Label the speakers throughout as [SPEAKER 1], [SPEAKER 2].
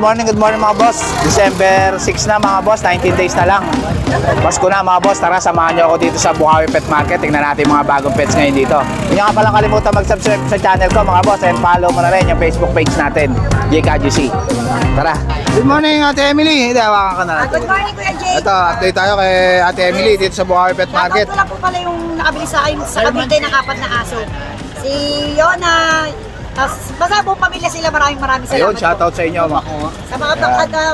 [SPEAKER 1] good morning mga boss. December 6 na mga boss, 19 days na lang. Pasko na mga boss, tara samahan nyo ako dito sa Bukawi Pet Market. Tingnan natin mga bagong pets ngayon dito. Hindi nyo ka palang kalimutan mag-subscribe sa channel ko mga boss. And follow mo na rin yung Facebook page natin, JKGC. Tara. Good morning Ate Emily. Hindi, hawakan ka na natin.
[SPEAKER 2] Good morning Kuya Jake.
[SPEAKER 1] Ito, update tayo kay Ate Emily dito sa Bukawi Pet Market.
[SPEAKER 2] Shoutout ko na po pala yung nakabili sa akin sa Cavite ng apat na aso. Si Yona. Basta buong pamilya sila, maraming salamat.
[SPEAKER 1] Ayun, shoutout sa inyo mga.
[SPEAKER 2] Sa mga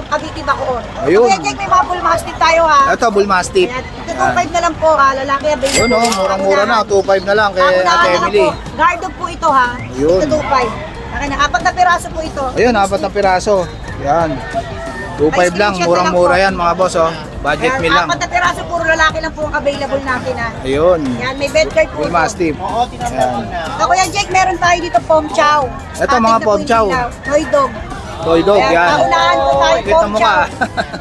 [SPEAKER 2] Cavite Bacoor.
[SPEAKER 1] Ayun.
[SPEAKER 2] Kuya Jake, may mga bull mastiff tayo ha.
[SPEAKER 1] Ito, bull mastiff.
[SPEAKER 2] Ito 2.5 na lang po ha, lalaki available.
[SPEAKER 1] Yun o, murang-mura na, 2.5 na lang kay Ate Emily.
[SPEAKER 2] Guard dog po ito ha.
[SPEAKER 1] Ayun.
[SPEAKER 2] Ito 2.5. Apat na piraso po ito.
[SPEAKER 1] Ayun, 4 na piraso. Yan. 2.5 lang, murang-mura yan mga boss oh. Budget meal lang.
[SPEAKER 2] 4 na piraso, puro lalaki lang po ang available natin ha.
[SPEAKER 1] Ayun.
[SPEAKER 2] Yan, may bed card po.
[SPEAKER 1] Bull mastiff. Yan.
[SPEAKER 2] Ito Kuya Jake, meron tayo dito pom chow.
[SPEAKER 1] Ito mga pom chow.
[SPEAKER 2] Toy dog.
[SPEAKER 1] Toy dog, yan.
[SPEAKER 2] Paunahan po tayo
[SPEAKER 1] Kita
[SPEAKER 2] pom
[SPEAKER 1] mo
[SPEAKER 2] chow.
[SPEAKER 1] ka.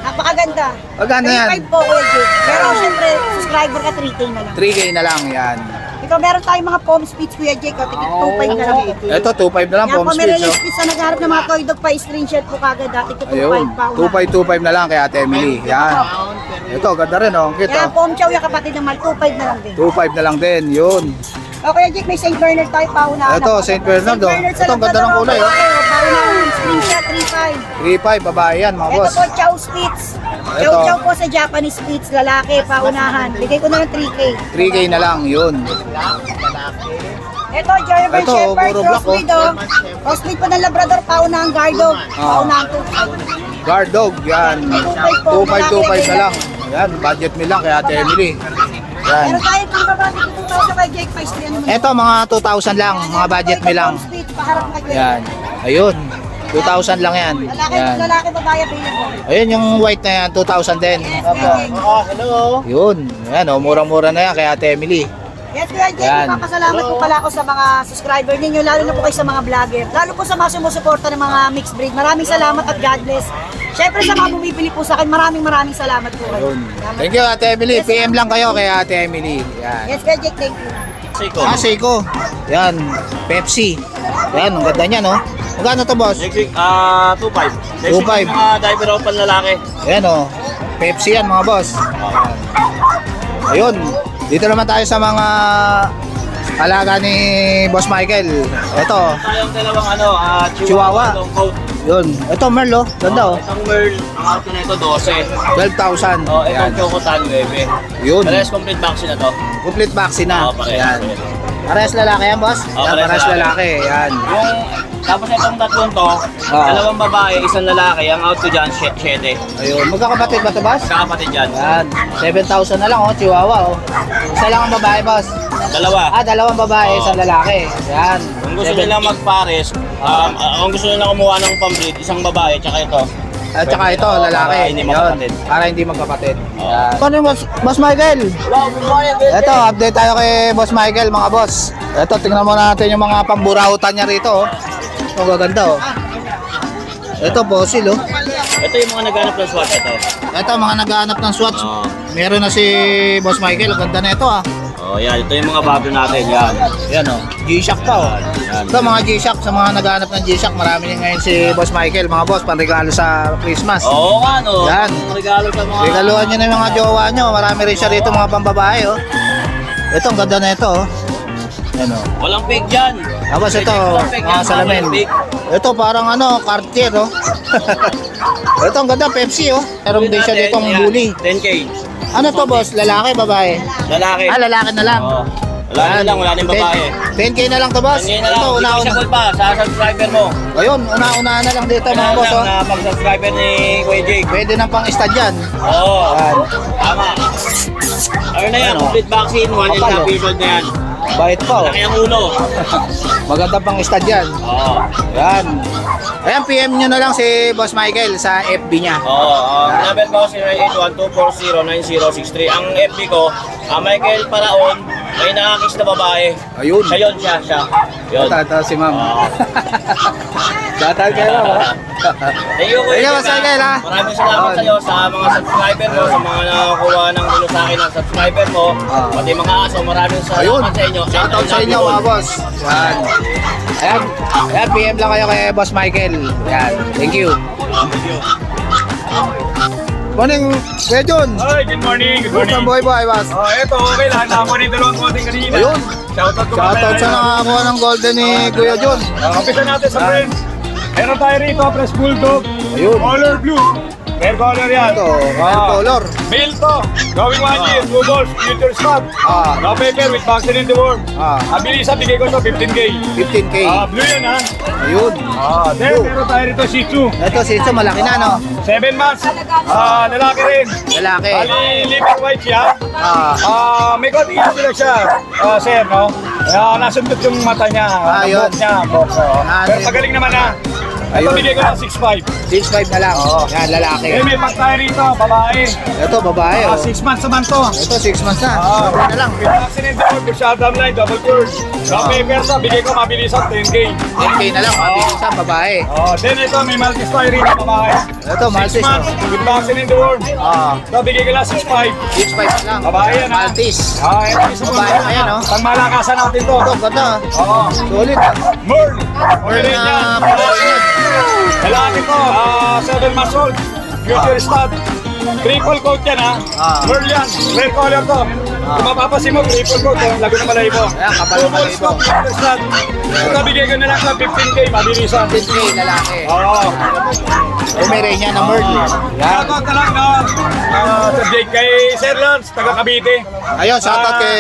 [SPEAKER 2] Napakaganda.
[SPEAKER 1] Magkano yan?
[SPEAKER 2] 3.5 po Kuya Jake. Pero syempre, subscriber ka 3K na lang.
[SPEAKER 1] 3K na lang, yan.
[SPEAKER 2] Ito meron tayong mga pom spits Kuya Jake. Tikit 2.5 na lang po.
[SPEAKER 1] Ito, 2.5 na lang,
[SPEAKER 2] Yan
[SPEAKER 1] pom
[SPEAKER 2] po, may
[SPEAKER 1] spits.
[SPEAKER 2] release spits na nagharap ng mga toy dog pa. Screenshot po kagad. Tikit 2.5
[SPEAKER 1] Ayun,
[SPEAKER 2] pa.
[SPEAKER 1] 2.5 na lang kay Ate Emily. Yan. Ito, ganda rin oh. Kita.
[SPEAKER 2] Yan, pom chow yung kapatid ng mal. 2.5 na lang din.
[SPEAKER 1] 2.5 na lang din, yun.
[SPEAKER 2] O Kuya Jake, may St. Bernard tayo. Paunahan.
[SPEAKER 1] Ito, St. Bernard oh. Ito, ang ganda ng kulay oh.
[SPEAKER 2] Paunahan. Screenshot 3.5.
[SPEAKER 1] 3.5, babae yan mga
[SPEAKER 2] Ito
[SPEAKER 1] boss.
[SPEAKER 2] po, chow spits.
[SPEAKER 1] Ito.
[SPEAKER 2] Chow po sa Japanese spits, lalaki, paunahan. Bigay ko na ng 3K.
[SPEAKER 1] 3K na lang, yun.
[SPEAKER 2] Ito, German
[SPEAKER 1] Ito,
[SPEAKER 2] Shepherd,
[SPEAKER 1] puro black,
[SPEAKER 2] crossbreed oh. Crossbreed po ng Labrador, paunahan guard dog. Paunahan 2.5.
[SPEAKER 1] Guard dog, yan. 2.5 na lang. Yan, budget meal lang kay Ate Emily. Yan.
[SPEAKER 2] Meron tayo pang babati dito sa kay Jake Pastry.
[SPEAKER 1] Ito, mga 2,000 lang, mga budget meal lang.
[SPEAKER 2] Paharap na kay
[SPEAKER 1] Yan. Ayun. 2,000 lang yan. Yan.
[SPEAKER 2] Lalaki, babae, available.
[SPEAKER 1] Ayun, yung white na yan, 2,000 din.
[SPEAKER 2] Hello.
[SPEAKER 1] Yun. Yan, oh, murang-mura na yan kay Ate Emily.
[SPEAKER 2] Yes, Kuya Jake,
[SPEAKER 1] Yan.
[SPEAKER 2] papasalamat po pala ako sa mga subscriber ninyo, lalo na po kayo sa mga vlogger, lalo po sa mga sumusuporta ng mga mixed breed. Maraming salamat at God bless. Siyempre sa mga bumibili po sa akin, maraming salamat po.
[SPEAKER 1] Ayun. Thank you Ate Emily. PM lang kayo kay Ate Emily. Yan.
[SPEAKER 2] Yes, Kuya Jake, thank you.
[SPEAKER 1] Seiko. Yan. Pepsi. Yan, ang ganda niya no. Magkano to boss?
[SPEAKER 3] Next week, 2.5. Next
[SPEAKER 1] 2.5.
[SPEAKER 3] week, mga diaper o panlalaki.
[SPEAKER 1] Yan oh. Pepsi yan mga boss. Ayun. Dito naman tayo sa mga alaga ni Boss Michael. Ito.
[SPEAKER 3] Tayong dalawang
[SPEAKER 1] Chihuahua.
[SPEAKER 3] long coat.
[SPEAKER 1] Yun. Ito Merl oh. Ganda oh.
[SPEAKER 3] Itong Merl, ang auto na ito 12.
[SPEAKER 1] 12,000.
[SPEAKER 3] Oh,
[SPEAKER 1] Yan.
[SPEAKER 3] itong Chocotan 9.
[SPEAKER 1] Yun.
[SPEAKER 3] Parehas complete vaccine na to.
[SPEAKER 1] Complete vaccine na.
[SPEAKER 3] Oh, parehas.
[SPEAKER 1] Yan. Parehas lalaki yan boss?
[SPEAKER 3] Oh,
[SPEAKER 1] Yan,
[SPEAKER 3] parehas
[SPEAKER 1] parehas lalaki. Yan.
[SPEAKER 3] Tapos itong tatlong to, dalawang babae, isang lalaki. Ang out ko dyan, 7.
[SPEAKER 1] Ayun. Magkakapatid ba ito boss?
[SPEAKER 3] Kakapatid dyan.
[SPEAKER 1] Yan. 7,000 na lang oh. Chihuahua oh. Isa lang ang babae boss.
[SPEAKER 3] Dalawa.
[SPEAKER 1] Dalawang babae, isang lalaki. Yan.
[SPEAKER 3] Kung gusto nilang magpares, kung gusto nilang kumuha ng pambreed, isang babae, tsaka ito.
[SPEAKER 1] At saka ito, lalaki.
[SPEAKER 3] Para hindi magkapatid.
[SPEAKER 1] Yun. Para hindi magkapatid. Yan. Ano yung Boss Michael?
[SPEAKER 3] Wow, good morning.
[SPEAKER 1] Ito, update tayo kay Boss Michael mga boss. Ito, tingnan mo natin yung mga pamburautan niya rito. Ito, gaganda oh. Ito, fossil oh.
[SPEAKER 3] Ito yung mga naghanap ng swatch ito.
[SPEAKER 1] Ito, mga naghahanap ng swatch.
[SPEAKER 3] Oo.
[SPEAKER 1] Meron na si Boss Michael. Ganda na ito ah.
[SPEAKER 3] Oh, yan. Ito yung mga bago natin. Yan.
[SPEAKER 1] Yan oh. G-Shock pa oh.
[SPEAKER 3] Yan.
[SPEAKER 1] Ito, mga G-Shock. Sa mga naghahanap ng G-Shock, marami din ngayon si Boss Michael. Mga boss, panregalo sa Christmas.
[SPEAKER 3] Oo nga, no.
[SPEAKER 1] Yan.
[SPEAKER 3] Regalo sa mga...
[SPEAKER 1] Regaluhan nyo na yung mga jowa nyo. Marami rin siya rito mga pambabae oh. Ito, ang ganda na ito oh. Yan oh.
[SPEAKER 3] Walang fake dyan.
[SPEAKER 1] Tapos ito, mga salamin. Ito parang Cartier oh. Ito ang ganda, Pepsi oh. Meron din siya ditong bully.
[SPEAKER 3] 10K.
[SPEAKER 1] Ano to boss? Lalaki, babae?
[SPEAKER 3] Lalaki.
[SPEAKER 1] Lalaki na lang.
[SPEAKER 3] Oo. Wala na lang, wala na yung babae.
[SPEAKER 1] 10K na lang to boss.
[SPEAKER 3] 10K na lang.
[SPEAKER 1] Ito, una-una.
[SPEAKER 3] Isa pa sa subscriber mo.
[SPEAKER 1] Ayun, una-una na lang dito mga boss oh.
[SPEAKER 3] Na pag-subscriber ni Kuya Jake.
[SPEAKER 1] Pwede nang pang-stud yan.
[SPEAKER 3] Oo.
[SPEAKER 1] Yan.
[SPEAKER 3] Tama. Ayun na yan, complete vaccine. 1 and a half years old na yan.
[SPEAKER 1] Bait pa oh.
[SPEAKER 3] Laki ang ulo.
[SPEAKER 1] Maganda pang-stud yan.
[SPEAKER 3] Oo.
[SPEAKER 1] Yan. Ayan, PM nyo na lang si Boss Michael sa FB niya.
[SPEAKER 3] Oo. Number ko 0812409063. Ang FB ko, Michael Paraon may nakakiss na babae.
[SPEAKER 1] Ayun.
[SPEAKER 3] Siya yun, siya. Yun.
[SPEAKER 1] Tata si ma'am.
[SPEAKER 3] Oo.
[SPEAKER 1] Tata kayo ha.
[SPEAKER 3] Thank you,
[SPEAKER 1] Thank you, Boss Michael, ha?
[SPEAKER 3] Maraming salamat sa iyo sa mga subscriber mo, sa mga nakakuha ng gulo sa akin ng subscriber mo, pati mga aso, maraming
[SPEAKER 1] Ayun.
[SPEAKER 3] salamat sa inyo.
[SPEAKER 1] Shoutout sa inyo mga boss. Yan. Ayan, PM lang kayo kay Boss Michael. Yan. Thank you. Morning, Kuya Jun.
[SPEAKER 4] Hi, good morning. Good
[SPEAKER 1] Good
[SPEAKER 4] morning.
[SPEAKER 1] boy, boss.
[SPEAKER 4] Oh, eto, okay lang. Nakakuha ni dalawang konting kanina.
[SPEAKER 1] Ayun.
[SPEAKER 4] Shoutout ko
[SPEAKER 1] Shoutout sa nakakuha ng golden ni Kuya Jun.
[SPEAKER 4] Kapitan natin sa friends. Meron tayo rito, Press Bulldog.
[SPEAKER 1] Ayun.
[SPEAKER 4] Color blue. Hair color yan.
[SPEAKER 1] Ito, hair color.
[SPEAKER 4] Male to. Going 1 year, 2 balls, future stock. No paper with vaccine in the world. Abilisa, bigay ko to 15K.
[SPEAKER 1] 15K.
[SPEAKER 4] Blue yan ha.
[SPEAKER 1] Ayun.
[SPEAKER 4] Then, meron tayo rito Shih Tzu.
[SPEAKER 1] Ito, si Itzo, malaki na, no?
[SPEAKER 4] 7 months. Lalaki rin.
[SPEAKER 1] Lalaki.
[SPEAKER 4] Bali, liver white siya. May konting sila siya, sir, no? Nasundot yung mata niya,
[SPEAKER 1] yun.
[SPEAKER 4] buhok niya, buhok. Pero magaling naman na. Ito,
[SPEAKER 1] Ayun.
[SPEAKER 4] bigay ko ng 6'5".
[SPEAKER 1] 6'5 na lang. Yan, lalaki.
[SPEAKER 4] Eh, may pag tayo rito, babae.
[SPEAKER 1] Ito, babae, oh.
[SPEAKER 4] 6 months naman to.
[SPEAKER 1] Ito, 6 months na. Okay na lang.
[SPEAKER 4] With vaccine in the world, with shutdown line, double curve. No paper to, bigay ko mabilisan, 10K.
[SPEAKER 1] 10K na lang, mabilis sa babae.
[SPEAKER 4] Then ito, may Maltese tayo rito, babae.
[SPEAKER 1] Ito,
[SPEAKER 4] 6
[SPEAKER 1] Maltese,
[SPEAKER 4] months,
[SPEAKER 1] oh.
[SPEAKER 4] with vaccine in the world. Ito, bigay ko lang 6'5".
[SPEAKER 1] 6'5 na lang.
[SPEAKER 4] Babae yan, ha?
[SPEAKER 1] Maltese.
[SPEAKER 4] Ito, isa po.
[SPEAKER 1] Babae, ayan, oh.
[SPEAKER 4] Pang malakasan natin to.
[SPEAKER 1] Ito, ganda.
[SPEAKER 4] Oo.
[SPEAKER 1] Solid.
[SPEAKER 4] Merl.
[SPEAKER 1] Merl
[SPEAKER 4] Okay
[SPEAKER 1] na
[SPEAKER 4] yan.
[SPEAKER 1] Pomeranian.
[SPEAKER 4] Lalaki to, 7 months old. Future stud. Triple coat yan ha. Merl yan. Rare color to. Kung mapapasin mo, triple coat. Lago na malay mo.
[SPEAKER 1] Ayan, kapal na malay mo.
[SPEAKER 4] Future stud. Ito bigay ko na lang sa 15K. Mabilisan.
[SPEAKER 1] 10K, lalaki.
[SPEAKER 4] Oo.
[SPEAKER 1] Pomeranian na Merl. Yan.
[SPEAKER 4] Shoutout ka lang na sa Jake kay Sir Lance, taga Cavite.
[SPEAKER 1] Ayun, shoutout kay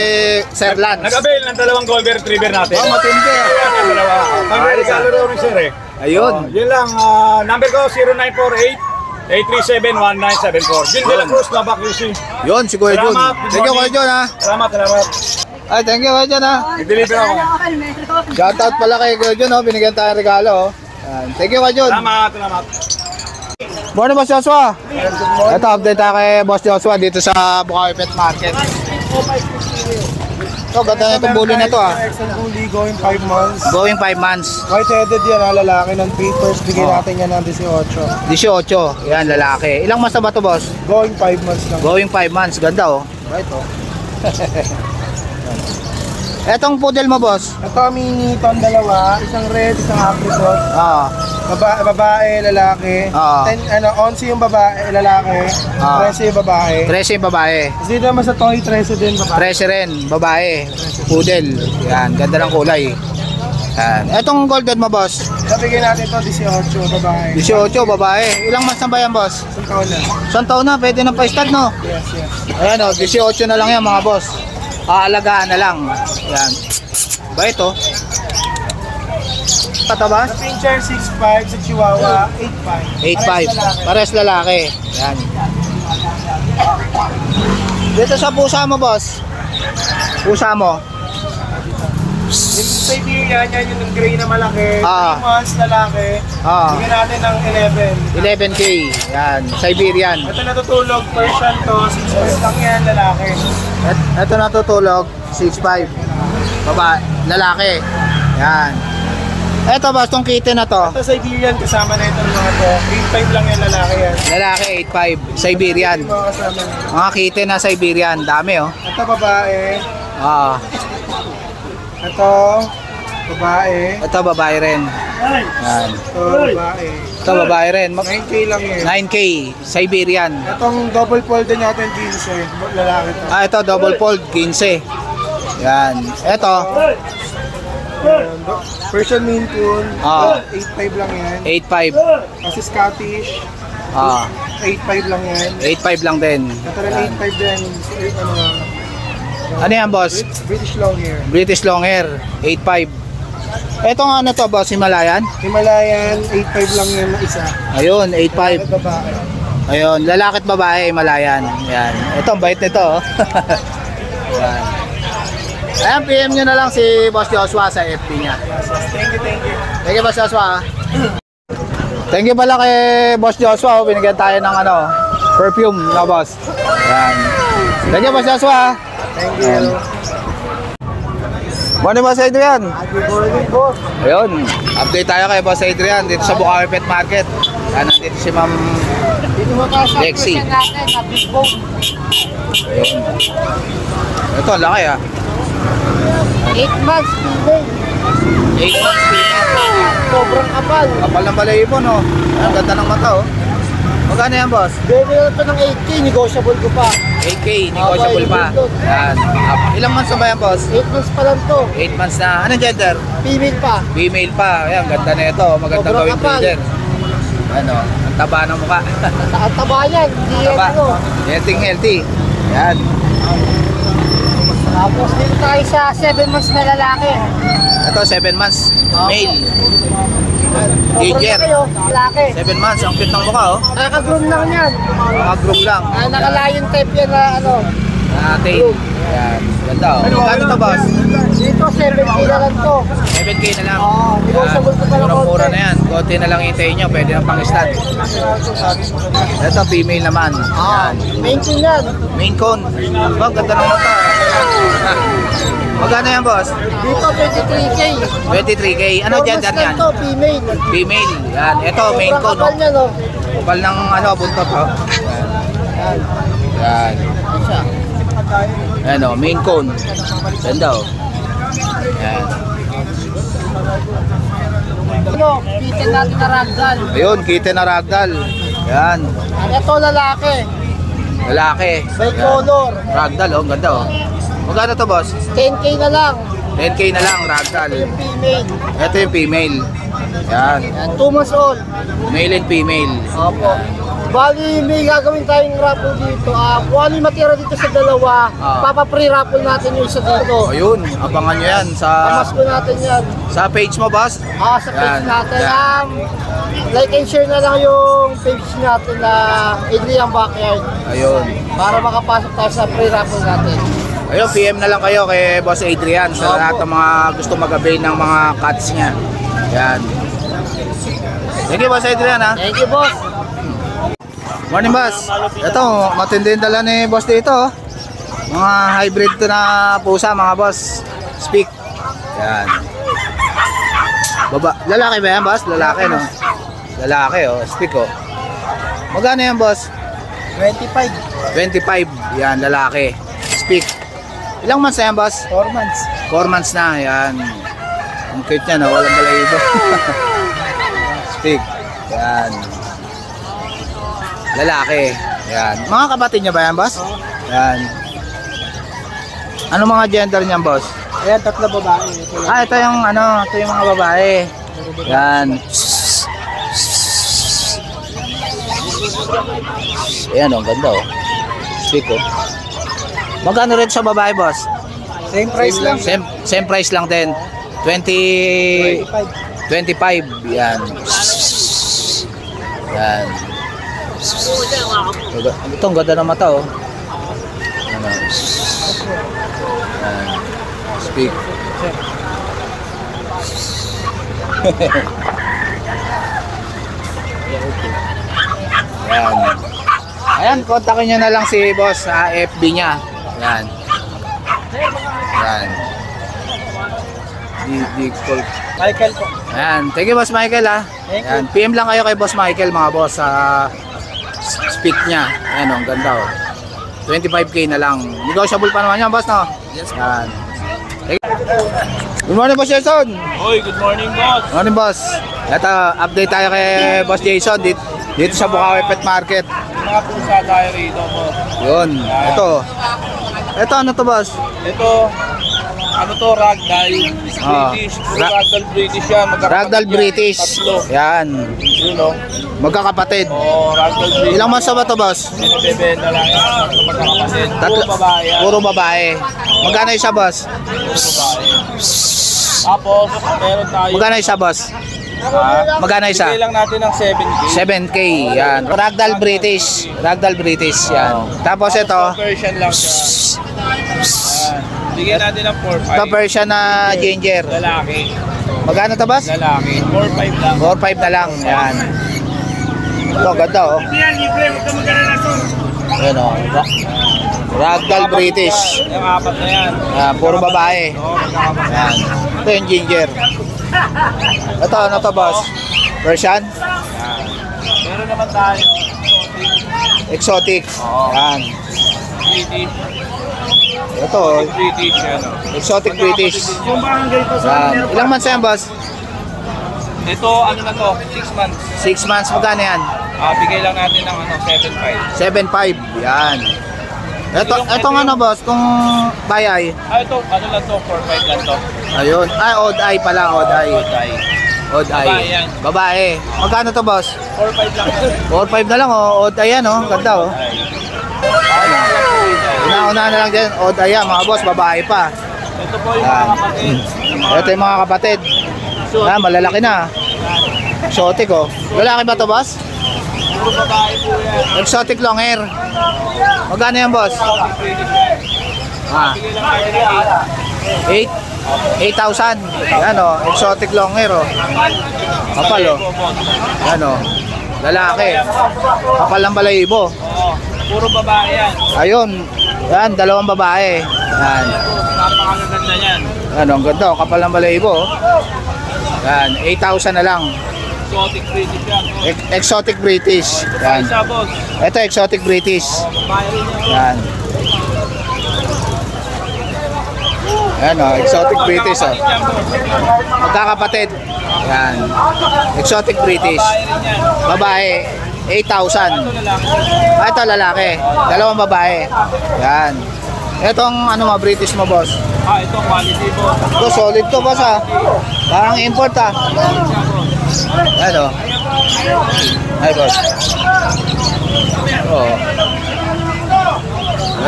[SPEAKER 1] Sir Lance.
[SPEAKER 4] Nag-avail ng dalawang golden retriever natin.
[SPEAKER 1] Oh, matindi.
[SPEAKER 4] Ayan, yung dalawa. Pag-regalo raw rin sir eh.
[SPEAKER 1] Ayun.
[SPEAKER 4] Yun lang, number ko 0948-837-1974. Jun de la Cruz, Labac, UC.
[SPEAKER 1] Yun, si Kuya Jun.
[SPEAKER 4] Salamat, good
[SPEAKER 1] Thank you, Kuya
[SPEAKER 4] morning.
[SPEAKER 1] Jun, ha.
[SPEAKER 4] Salamat.
[SPEAKER 1] Ay, thank you, Kuya Jun, ha.
[SPEAKER 4] I-deliver ako.
[SPEAKER 1] Shoutout pala kay Kuya Jun, oh. Binigyan tayo ng regalo, oh. Yan. Thank you, Kuya Jun.
[SPEAKER 4] Salamat.
[SPEAKER 1] Morning, Boss Joshua. Ito, update tayo kay Boss Joshua dito sa Bukawi Pet Market. Ito, ganda na itong bully na ito, ah.
[SPEAKER 5] Exxon Bully going 5 months.
[SPEAKER 1] Going 5 months.
[SPEAKER 5] White-headed yan, lalaki ng papers. Bigay natin yan ng 18.
[SPEAKER 1] 18. Yan, lalaki. Ilang months na ba ito, boss?
[SPEAKER 5] Going 5 months lang.
[SPEAKER 1] Going 5 months. Ganda, oh.
[SPEAKER 5] Right, oh.
[SPEAKER 1] Etong poodle mo, boss?
[SPEAKER 5] Ito, mini ton dalawa. Isang red, isang apricot. Babae, lalaki. 11 yung babae, lalaki. 13 yung babae.
[SPEAKER 1] 13 yung babae.
[SPEAKER 5] Tapos dito naman sa toy, 13 din babae.
[SPEAKER 1] 13 rin, babae. Poodle. Yan, ganda ng kulay. Yan. Etong golden mo, boss?
[SPEAKER 5] Nabigyan natin ito, 18, babae.
[SPEAKER 1] 18, babae. Ilang months na ba yan, boss?
[SPEAKER 5] Isang taon na.
[SPEAKER 1] Isang taon na, pwede na pa-stud, no?
[SPEAKER 5] Yes.
[SPEAKER 1] Ayan, oh, 18 na lang yan, mga boss. Aalagaan na lang. Yan. Ba ito? Patabas?
[SPEAKER 5] Sa pincher, 6'5", sa chihuahua, 8'5".
[SPEAKER 1] 8'5". Pares lalaki. Yan. Dito sa pusa mo, boss. Pusa mo.
[SPEAKER 5] Yung Siberian, yan yung gray na malaki. 3
[SPEAKER 1] Ah.
[SPEAKER 5] months, lalaki.
[SPEAKER 1] Ah.
[SPEAKER 5] Bigyan natin ng 11.
[SPEAKER 1] 11K. Yan. Siberian.
[SPEAKER 5] Ito natutulog, Persian to, 6 lang yan, lalaki.
[SPEAKER 1] Ito natutulog. 6'5". Lalaki. Yan. Ito, boss, tong kitten na to.
[SPEAKER 5] Ito Siberian, kasama na ito ng mga to. 8'5 lang yan, lalaki yan.
[SPEAKER 1] Lalaki, 8'5". Siberian.
[SPEAKER 5] Ito yung mga kasama na.
[SPEAKER 1] Mga kitten na Siberian. Dami, oh.
[SPEAKER 5] Ito babae.
[SPEAKER 1] Ah.
[SPEAKER 5] Ito, babae.
[SPEAKER 1] Ito, babae rin. Yan.
[SPEAKER 5] Ito, babae.
[SPEAKER 1] Ito, babae rin.
[SPEAKER 5] 9K lang yan.
[SPEAKER 1] 9K. Siberian.
[SPEAKER 5] Itong double fold din natin, 15. Lalaki to.
[SPEAKER 1] Ito, double fold, 15. Yan. Ito,
[SPEAKER 5] Persian Maine Coon.
[SPEAKER 1] Ah.
[SPEAKER 5] 8'5 lang yan.
[SPEAKER 1] 8'5.
[SPEAKER 5] Kasi Scottish.
[SPEAKER 1] Ah,
[SPEAKER 5] 8'5 lang yan.
[SPEAKER 1] 8'5 lang din.
[SPEAKER 5] Ito rin
[SPEAKER 1] Yan.
[SPEAKER 5] 8'5 din.
[SPEAKER 1] Ano yan, boss?
[SPEAKER 5] British long hair.
[SPEAKER 1] British long hair, 8'5. Etong ano to, boss? Himalayan?
[SPEAKER 5] Himalayan, 8'5 lang yan na isa.
[SPEAKER 1] Ayun, 8'5.
[SPEAKER 5] At babae.
[SPEAKER 1] Ayun, lalaki at babae, Himalayan. Yan. Ito, ang bait nito, oh. Yan. Ayan, PM nyo na lang si Boss Joshua sa FB niya.
[SPEAKER 5] Thank you.
[SPEAKER 1] Thank you, Boss Joshua. Thank you pala kay Boss Joshua. Binigyan tayo ng ano, perfume na, boss. Yan. Thank you, Boss Joshua.
[SPEAKER 5] Thank you.
[SPEAKER 1] Morning, Boss Adrian. Ayun, update tayo kay Boss Adrian dito sa Bukawi Pet Market. Yan, nandito si Ma'am Lexi. Ayun. Ito, ang laki
[SPEAKER 2] 8 months,
[SPEAKER 1] 8 months,
[SPEAKER 2] sobrang kapal.
[SPEAKER 1] kapal ng balahibo, no? Ang ganda ng mata, oh. Magkano yan, boss?
[SPEAKER 2] Bebe na ito ng 8K, negotiable ko pa.
[SPEAKER 1] 8K, negotiable pa. Yan. Ilang months na ba yan, boss?
[SPEAKER 2] 8 months pa lang to.
[SPEAKER 1] 8 months na. Anong gender?
[SPEAKER 2] Female pa.
[SPEAKER 1] Female pa. Ayan, ganda na ito. Magandang
[SPEAKER 2] Sobrang
[SPEAKER 1] gawing
[SPEAKER 2] kapal.
[SPEAKER 1] breeder. Ano, ang taba ng mukha.
[SPEAKER 2] Ang taba yan, hindi yan
[SPEAKER 1] Taba.
[SPEAKER 2] ano.
[SPEAKER 1] Healthy. Yan.
[SPEAKER 2] Tapos dito tayo sa 7 months na lalaki.
[SPEAKER 1] Ito, 7 months. Male.
[SPEAKER 2] Sobrang
[SPEAKER 1] Ginger.
[SPEAKER 2] laki oh, lalaki.
[SPEAKER 1] 7 months. Ang cute ng mukha, oh.
[SPEAKER 2] Nakaka-groom lang yan.
[SPEAKER 1] Mga group lang.
[SPEAKER 2] Nakalayon type yan na ano.
[SPEAKER 1] Natin. Yan. Ganda, oh. Magkano to, boss?
[SPEAKER 2] Dito 7K na lang to.
[SPEAKER 1] 7K na lang.
[SPEAKER 2] Oo, negotiable ko pa lang
[SPEAKER 1] Mura
[SPEAKER 2] konti.
[SPEAKER 1] na yan. Konti na lang hintayin nyo. Pwede na pang-stud. Ito, female naman. Yan.
[SPEAKER 2] Maintain yan.
[SPEAKER 1] Main cone. Oh, ganda ng mata. Magkano yan, boss?
[SPEAKER 2] Dito 23K.
[SPEAKER 1] 23K. Ano gender
[SPEAKER 2] yan?
[SPEAKER 1] yan?
[SPEAKER 2] To, female.
[SPEAKER 1] Female. Yan. Ito, main
[SPEAKER 2] Sobrang
[SPEAKER 1] cone.
[SPEAKER 2] kapal niya no.
[SPEAKER 1] Kapal ng ano, buntot. Oh. Yan. Yan, oh, main cone. Ganda, oh. Yan.
[SPEAKER 2] Ano, kitten natin na ragdoll.
[SPEAKER 1] Ayun, kitten na ragdoll. Yan.
[SPEAKER 2] Ito lalaki.
[SPEAKER 1] Lalaki.
[SPEAKER 2] May
[SPEAKER 1] Yan.
[SPEAKER 2] color.
[SPEAKER 1] Ragdoll, oh. Ganda, oh. Magkano to, boss?
[SPEAKER 2] 10K na lang.
[SPEAKER 1] 10K na lang, ragdoll.
[SPEAKER 2] Yung female.
[SPEAKER 1] Ito yung female. Yan.
[SPEAKER 2] Yan, 2 months old.
[SPEAKER 1] Male and female.
[SPEAKER 2] Opo. Bali, may gagawin tayong raffle dito. Kung ano yung matira dito sa dalawa, papa-free raffle natin yung isa dito.
[SPEAKER 1] Ayun, abangan nyo yan sa
[SPEAKER 2] Pamasko natin yan.
[SPEAKER 1] page mo, boss.
[SPEAKER 2] Sa page
[SPEAKER 1] Yan.
[SPEAKER 2] natin.
[SPEAKER 1] Yan.
[SPEAKER 2] Like and share na lang yung page natin na Adrian Backyard
[SPEAKER 1] Ayun.
[SPEAKER 2] para makapasok tayo sa free raffle natin.
[SPEAKER 1] Ayun, PM na lang kayo kay Boss Adrian sa lahat ng mga gusto mag-avail ng mga cuts niya. Yan. Thank you, Boss Adrian, ha.
[SPEAKER 2] Thank you, boss.
[SPEAKER 1] Morning, boss. Ito, matindi yung dala ni boss dito, oh. Mga hybrid to na pusa, mga boss. Speak. Yan. Lalaki ba yan, boss? Lalaki, no? Lalaki, oh. Speak, oh. Magkano yan, boss?
[SPEAKER 2] 25.
[SPEAKER 1] 25. Yan, lalaki. Speak. Ilang months na yan, boss?
[SPEAKER 2] 4 months.
[SPEAKER 1] 4 months na, yan. Ang cute niya, no? Walang balahibo. Speak. Yan. Lalaki. Yan. Mga kapatid niya ba yan, boss? Yan. Ano mga gender niyan, boss?
[SPEAKER 2] Ayan, 3 babae.
[SPEAKER 1] Ito yung ano, ito yung mga babae. Yan. Ayan, oh, ganda, oh. Speak, oh. Magkano rin sa babae, boss?
[SPEAKER 2] Same price lang.
[SPEAKER 1] Same price lang din. 25. Yan. Yan. Ito, ang ganda ng mata, oh. Ano. Yan. Speak. Yan. Ayan, kontakin nyo na lang si boss sa FB niya. Yan. Yan. Call.
[SPEAKER 2] Michael po.
[SPEAKER 1] Ayan, thank you, Boss Michael, ha. Ayan, PM lang kayo kay Boss Michael, mga boss, sa speak niya. Ayan, oh, ang ganda, oh. 25K na lang. Negotiable pa naman yan, boss, no? Yes. Ayan. Good morning, Boss Jason.
[SPEAKER 3] Hoy, good morning, boss.
[SPEAKER 1] Morning, boss. Ito, update tayo kay Boss Jason dito sa Bukawi Pet Market.
[SPEAKER 3] Mga pusa tayo rito, boss.
[SPEAKER 1] Yun, ito ano to, boss?
[SPEAKER 3] Ito, ano to, ragdoll. British. Ragdoll British yan.
[SPEAKER 1] Ragdoll British.
[SPEAKER 3] Tatlo.
[SPEAKER 1] Yan.
[SPEAKER 3] Yun, no?
[SPEAKER 1] Magkakapatid.
[SPEAKER 3] Oh, ragdoll British.
[SPEAKER 1] Ilang months na ba to, boss?
[SPEAKER 3] Binibenta lang yan. Magkakapasin.
[SPEAKER 1] Tatlo.
[SPEAKER 3] Puro babae yan.
[SPEAKER 1] Puro babae. Magkano isa, boss?
[SPEAKER 3] Tapos, meron tayo.
[SPEAKER 1] Magkano isa, boss? Magkano isa?
[SPEAKER 3] Bigay lang natin ng 7K.
[SPEAKER 1] 7K. Yan. Ragdoll British. Ragdoll British. Yan. Tapos ito,
[SPEAKER 3] Persian lang siya. Bigyan natin ng 4-5.
[SPEAKER 1] ito Persian na ginger.
[SPEAKER 3] Lalaki.
[SPEAKER 1] Magkano to, boss?
[SPEAKER 3] Lalaki. 4-5 lang.
[SPEAKER 1] 4-5 na lang. Yan. Ito, ganda, oh. Yan, oh. Ragdoll British.
[SPEAKER 3] Yung apat na yan.
[SPEAKER 1] Puro babae.
[SPEAKER 3] Oo, magkakapat.
[SPEAKER 1] Yan. Ito yung ginger. Ito, ano to boss? Persian?
[SPEAKER 3] Meron naman tayo.
[SPEAKER 1] Exotic. Yan.
[SPEAKER 3] British.
[SPEAKER 1] Ito,
[SPEAKER 3] British, ano.
[SPEAKER 1] exotic British. Yan. Ilang months yan boss?
[SPEAKER 3] Ito, ano na to, 6 months.
[SPEAKER 1] 6 months. Magkano yan?
[SPEAKER 3] Bigay lang natin ng ano, 7.5.
[SPEAKER 1] 7.5. Yan. Itong ano boss, kung bayay.
[SPEAKER 3] Ito, ano lang to, 4.5 lang to.
[SPEAKER 1] Ayun. Odd eye pala, odd eye.
[SPEAKER 3] Okay.
[SPEAKER 1] Odd
[SPEAKER 3] Babae
[SPEAKER 1] eye.
[SPEAKER 3] yan.
[SPEAKER 1] Babae. Magkano to boss?
[SPEAKER 3] 4.5 lang yan.
[SPEAKER 1] 4.5 na lang oh. Odd eye yan oh. Ganda oh. Una-una na lang din. Odd eye yan mga boss. Babae pa.
[SPEAKER 3] Ito po yung mga kapatid.
[SPEAKER 1] Ito yung mga kapatid. Malalaki na. Exotic oh. Lalaki ba to boss?
[SPEAKER 3] Puro babae po yan.
[SPEAKER 1] Exotic long hair. Magkano yan boss?
[SPEAKER 3] Bigay lang natin ng
[SPEAKER 1] 8,000. Yan oh. Exotic long hair oh. Kapal oh. Yan oh. Lalaki. Kapal ng balahibo.
[SPEAKER 3] Oo. Puro babae yan.
[SPEAKER 1] Ayun. Yan, dalawang babae. Yan.
[SPEAKER 3] Napakaganda yan.
[SPEAKER 1] Ano, ang ganda oh. Kapal ng balahibo oh. Yan, 8,000 na lang.
[SPEAKER 3] Exotic British yan.
[SPEAKER 1] Exotic British. Yan.
[SPEAKER 3] Isa, boss.
[SPEAKER 1] Ito exotic British.
[SPEAKER 3] Babae rin yan.
[SPEAKER 1] Yan. Yan oh, exotic British oh.
[SPEAKER 3] Yan, boss.
[SPEAKER 1] Magkakapatid. Yan. Exotic British.
[SPEAKER 3] Babae rin yan.
[SPEAKER 1] Babae, 8,000.
[SPEAKER 3] Ito na lang.
[SPEAKER 1] Ito lalaki. Dalawang babae. Yan. Itong ano mo, British mo boss.
[SPEAKER 3] Ito quality, boss.
[SPEAKER 1] Ito solid to boss ah. Parang import ah. Yan oh. Ay boss. Oh.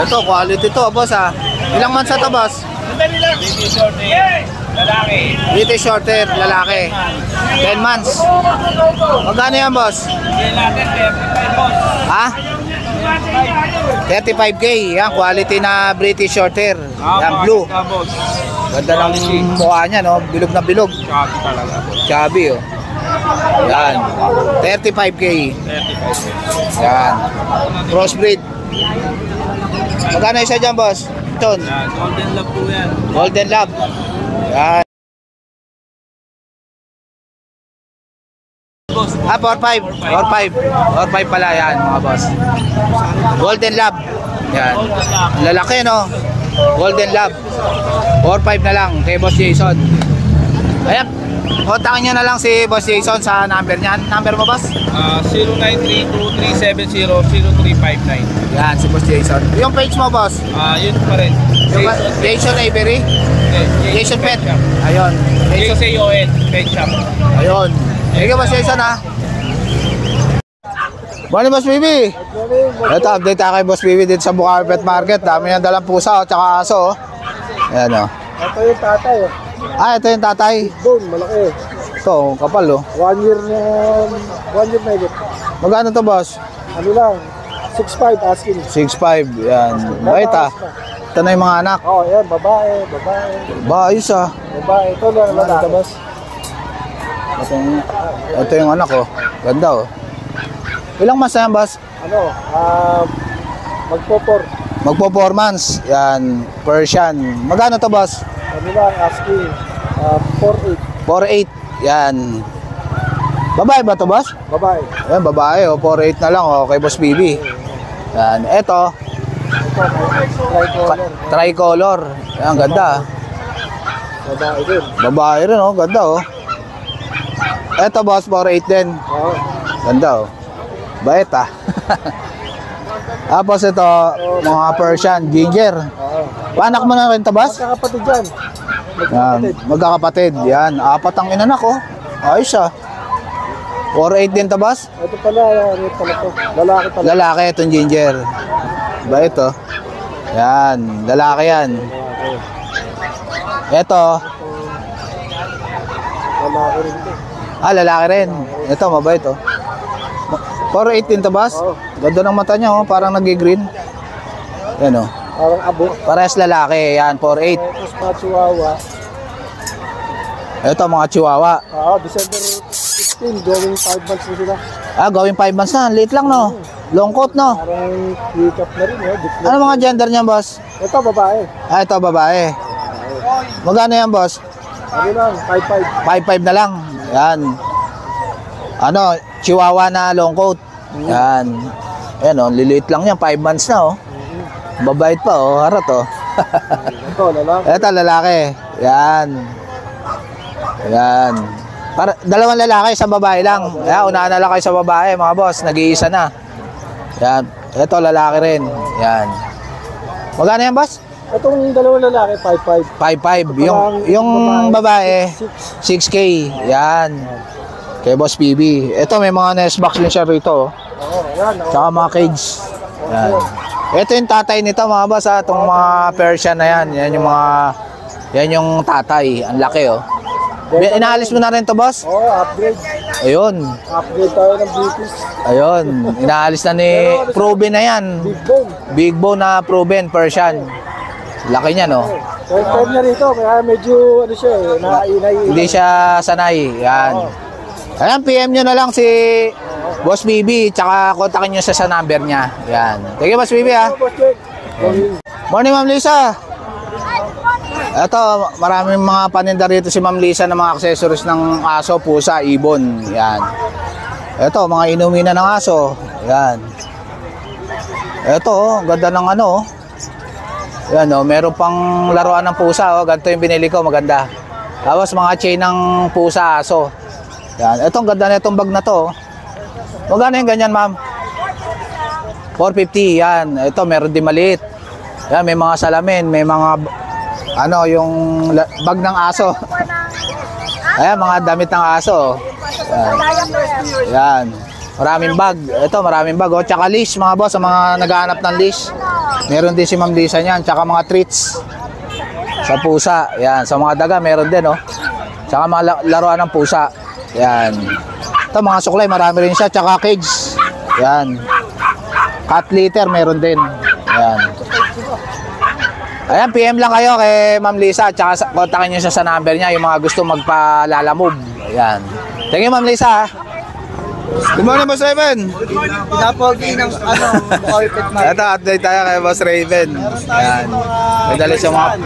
[SPEAKER 1] Ito quality to boss ah. Ilang months na to boss?
[SPEAKER 3] British short hair. Lalaki.
[SPEAKER 1] British short hair, lalaki. 10 months. Magkano yan boss?
[SPEAKER 3] Bigay natin 35, boss.
[SPEAKER 1] Ha? 35k. Yan, quality na British short hair. Yan, blue.
[SPEAKER 3] Maganda, boss.
[SPEAKER 1] Ganda ng mukha niya, no? Bilog na bilog.
[SPEAKER 3] Copy talaga, boss.
[SPEAKER 1] Chubby, oh. Yan. 35k.
[SPEAKER 3] 35.
[SPEAKER 1] Yan. Crossbreed. Magkano isa dyan, boss? Ito.
[SPEAKER 3] Yan, golden love po yan.
[SPEAKER 1] Golden Lab. Yan.
[SPEAKER 3] Boss,
[SPEAKER 1] 4-5. 4-5. 4-5 pala yan, mga boss. Golden Lab. Yan.
[SPEAKER 3] golden love.
[SPEAKER 1] Lalaki, no? Golden Lab. 4-5 na lang kay Boss Jason. Ayan. Kontakin nyo na lang si Boss Jason sa number niyan. Number mo, boss?
[SPEAKER 3] 0932-370-0359.
[SPEAKER 1] Yan, si Boss Jason. Yung page mo, boss?
[SPEAKER 3] Yun pa rin.
[SPEAKER 1] Yung Jason Avery? Jason Pet.
[SPEAKER 3] Shop.
[SPEAKER 1] Ayun. Jason.
[SPEAKER 3] JCON Pet Shop.
[SPEAKER 1] Ayun. Thank you, Boss Jason, ha? Morning, Boss Bibi. Ito, update tayo kay Boss Bibi dito sa Bukawi Pet Market. Dami niyang dalang pusa, oh, tsaka aso, oh. Ayan, oh.
[SPEAKER 5] Ito yung tatay.
[SPEAKER 1] Ito yung tatay.
[SPEAKER 5] Doon, malaki.
[SPEAKER 1] Ito, kapal, oh.
[SPEAKER 5] 1 year na higit.
[SPEAKER 1] Magkano to, boss?
[SPEAKER 5] Ano lang, 6'5" asking.
[SPEAKER 1] 6'5". Yan. Bait, ah. Ito na yung mga anak.
[SPEAKER 5] Oh, yan, babae.
[SPEAKER 1] Ba, ayos, ah.
[SPEAKER 5] Babae, ito lang lalaki.
[SPEAKER 1] Ito yung anak, oh. Ganda, oh. Ilang months na yan, boss?
[SPEAKER 5] Ano,
[SPEAKER 1] Magpo 4 months. Yan, Persian. Magkano to, boss?
[SPEAKER 5] ano lang, asking, 4'8".
[SPEAKER 1] 4'8". Yan. Babae ba to, boss?
[SPEAKER 5] Babae.
[SPEAKER 1] Yan, babae, oh. 4'8 na lang, oh. Kay Boss Bibi. Yan. Ito,
[SPEAKER 5] Ito, tricolor.
[SPEAKER 1] tricolor. Yan, ganda, ah.
[SPEAKER 5] Babae din.
[SPEAKER 1] Babae rin, oh. Ganda, oh. Ito, boss, 4'8 din.
[SPEAKER 5] Oo.
[SPEAKER 1] Ganda, oh. Bait, ah. Tapos ito, mga Persian, ginger.
[SPEAKER 5] Oo.
[SPEAKER 1] Panak mo na rin to, boss?
[SPEAKER 5] Magkakapatid dyan.
[SPEAKER 1] Yan, magkakapatid. Yan, 4 ang inanak, oh. Ayos, ah. 4'8 din to, boss?
[SPEAKER 5] Ito pala, ano pala to? Lalaki pala.
[SPEAKER 1] Lalaki itong ginger. Bait, oh. Yan, lalaki yan. Ito,
[SPEAKER 5] Lalaki rin to.
[SPEAKER 1] lalaki rin. Ito, mabait, oh. 4'8 din to, boss?
[SPEAKER 5] Oo.
[SPEAKER 1] Ganda ng mata niya, oh. Parang nag-green. Yan, oh.
[SPEAKER 5] Parang abo.
[SPEAKER 1] Parehas lalaki. Yan, 4'8.
[SPEAKER 5] Tapos mga chihuahua.
[SPEAKER 1] Ito, mga chihuahua.
[SPEAKER 5] Oo, December 16, going 5 months na sila.
[SPEAKER 1] Gawing 5 months na. Late lang, no? Long coat, no?
[SPEAKER 5] Parang pick-up na rin, eh.
[SPEAKER 1] Ano mga gender niya, boss?
[SPEAKER 5] Ito, babae.
[SPEAKER 1] Ah, ito, babae. Magkano yan, boss?
[SPEAKER 5] Ano lang, 5-5.
[SPEAKER 1] 5.5 na lang. Yan. Ano, chihuahua na long coat. Yan. Ayan, oh, liliit lang yan. 5 months na, oh. Babait pa, oh. Harot, oh.
[SPEAKER 5] Ito, lalaki.
[SPEAKER 1] Ito, lalaki. Yan. Yan. Para, dalawang lalaki, isang babae lang. Yan, unahan na lang kayo sa babae, mga boss. Nag-iisa na. Yan. Ito, lalaki rin. Yan. Magkano yan, boss?
[SPEAKER 5] Itong dalawang lalaki, 5-5.
[SPEAKER 1] 5.5. Yung babae, 6K. Yan. Kay Boss PB. Ito, may mga nest box din siya rito.
[SPEAKER 5] Oo, yan.
[SPEAKER 1] Tsaka mga cage. Yan. Ito yung tatay nito, mga boss, ha. Itong mga Persian na yan. Yan yung mga... Yan yung tatay. Ang laki, oh. Inaalis mo na rin to, boss?
[SPEAKER 5] Oo, upgrade.
[SPEAKER 1] Ayun.
[SPEAKER 5] Upgrade tayo ng British.
[SPEAKER 1] Ayun. Inaalis na ni... Proven na yan.
[SPEAKER 5] Big bone.
[SPEAKER 1] Big bone na proven Persian. Laki niya, no?
[SPEAKER 5] First time niya rito, kaya medyo, ano siya,
[SPEAKER 1] Hindi siya sanay. Yan. Ayan, PM nyo na lang si Boss BB, tsaka kontakin nyo siya sa number niya. Yan. Thank you, Boss BB, ha. Morning, Ma'am Lisa. Ito, maraming mga paninda rito si Ma'am Lisa ng mga accessories ng aso, pusa, ibon. Yan. Ito, mga inuminan ng aso. Yan. Ito, ganda ng ano. Yan, oh, meron pang laruan ng pusa. Oh. Ganito yung binili ko, maganda. Tapos mga chain ng pusa, aso. Yan. Ito, ganda na itong bag na to. Magkano yung ganyan, ma'am? 450, yan. Ito, meron din maliit. Yan, may mga salamin, may mga, ano, yung bag ng aso. Ayan, mga damit ng aso. Yan. Yan. Maraming bag. Ito, maraming bag. Oh. Tsaka leash, mga boss, sa mga naghahanap ng leash. Meron din si Ma'am Lisa niyan. Tsaka mga treats sa pusa. Yan. Sa mga daga, meron din, oh. Tsaka mga laruan ng pusa. Yan. Ito, mga suklay, marami rin siya. Tsaka cage. Yan. Cat litter, meron din. Yan. Ayan, PM lang kayo kay Ma'am Lisa. Tsaka kontakin nyo siya sa number niya. Yung mga gusto magpa-lalamove. Ayan. Thank you, Ma'am Lisa. Good morning, Boss Raven.
[SPEAKER 5] Pinapogi ng, Bukawi Pet Market.
[SPEAKER 1] Ito, update tayo kay Boss Raven. Ayan. May dali sa mga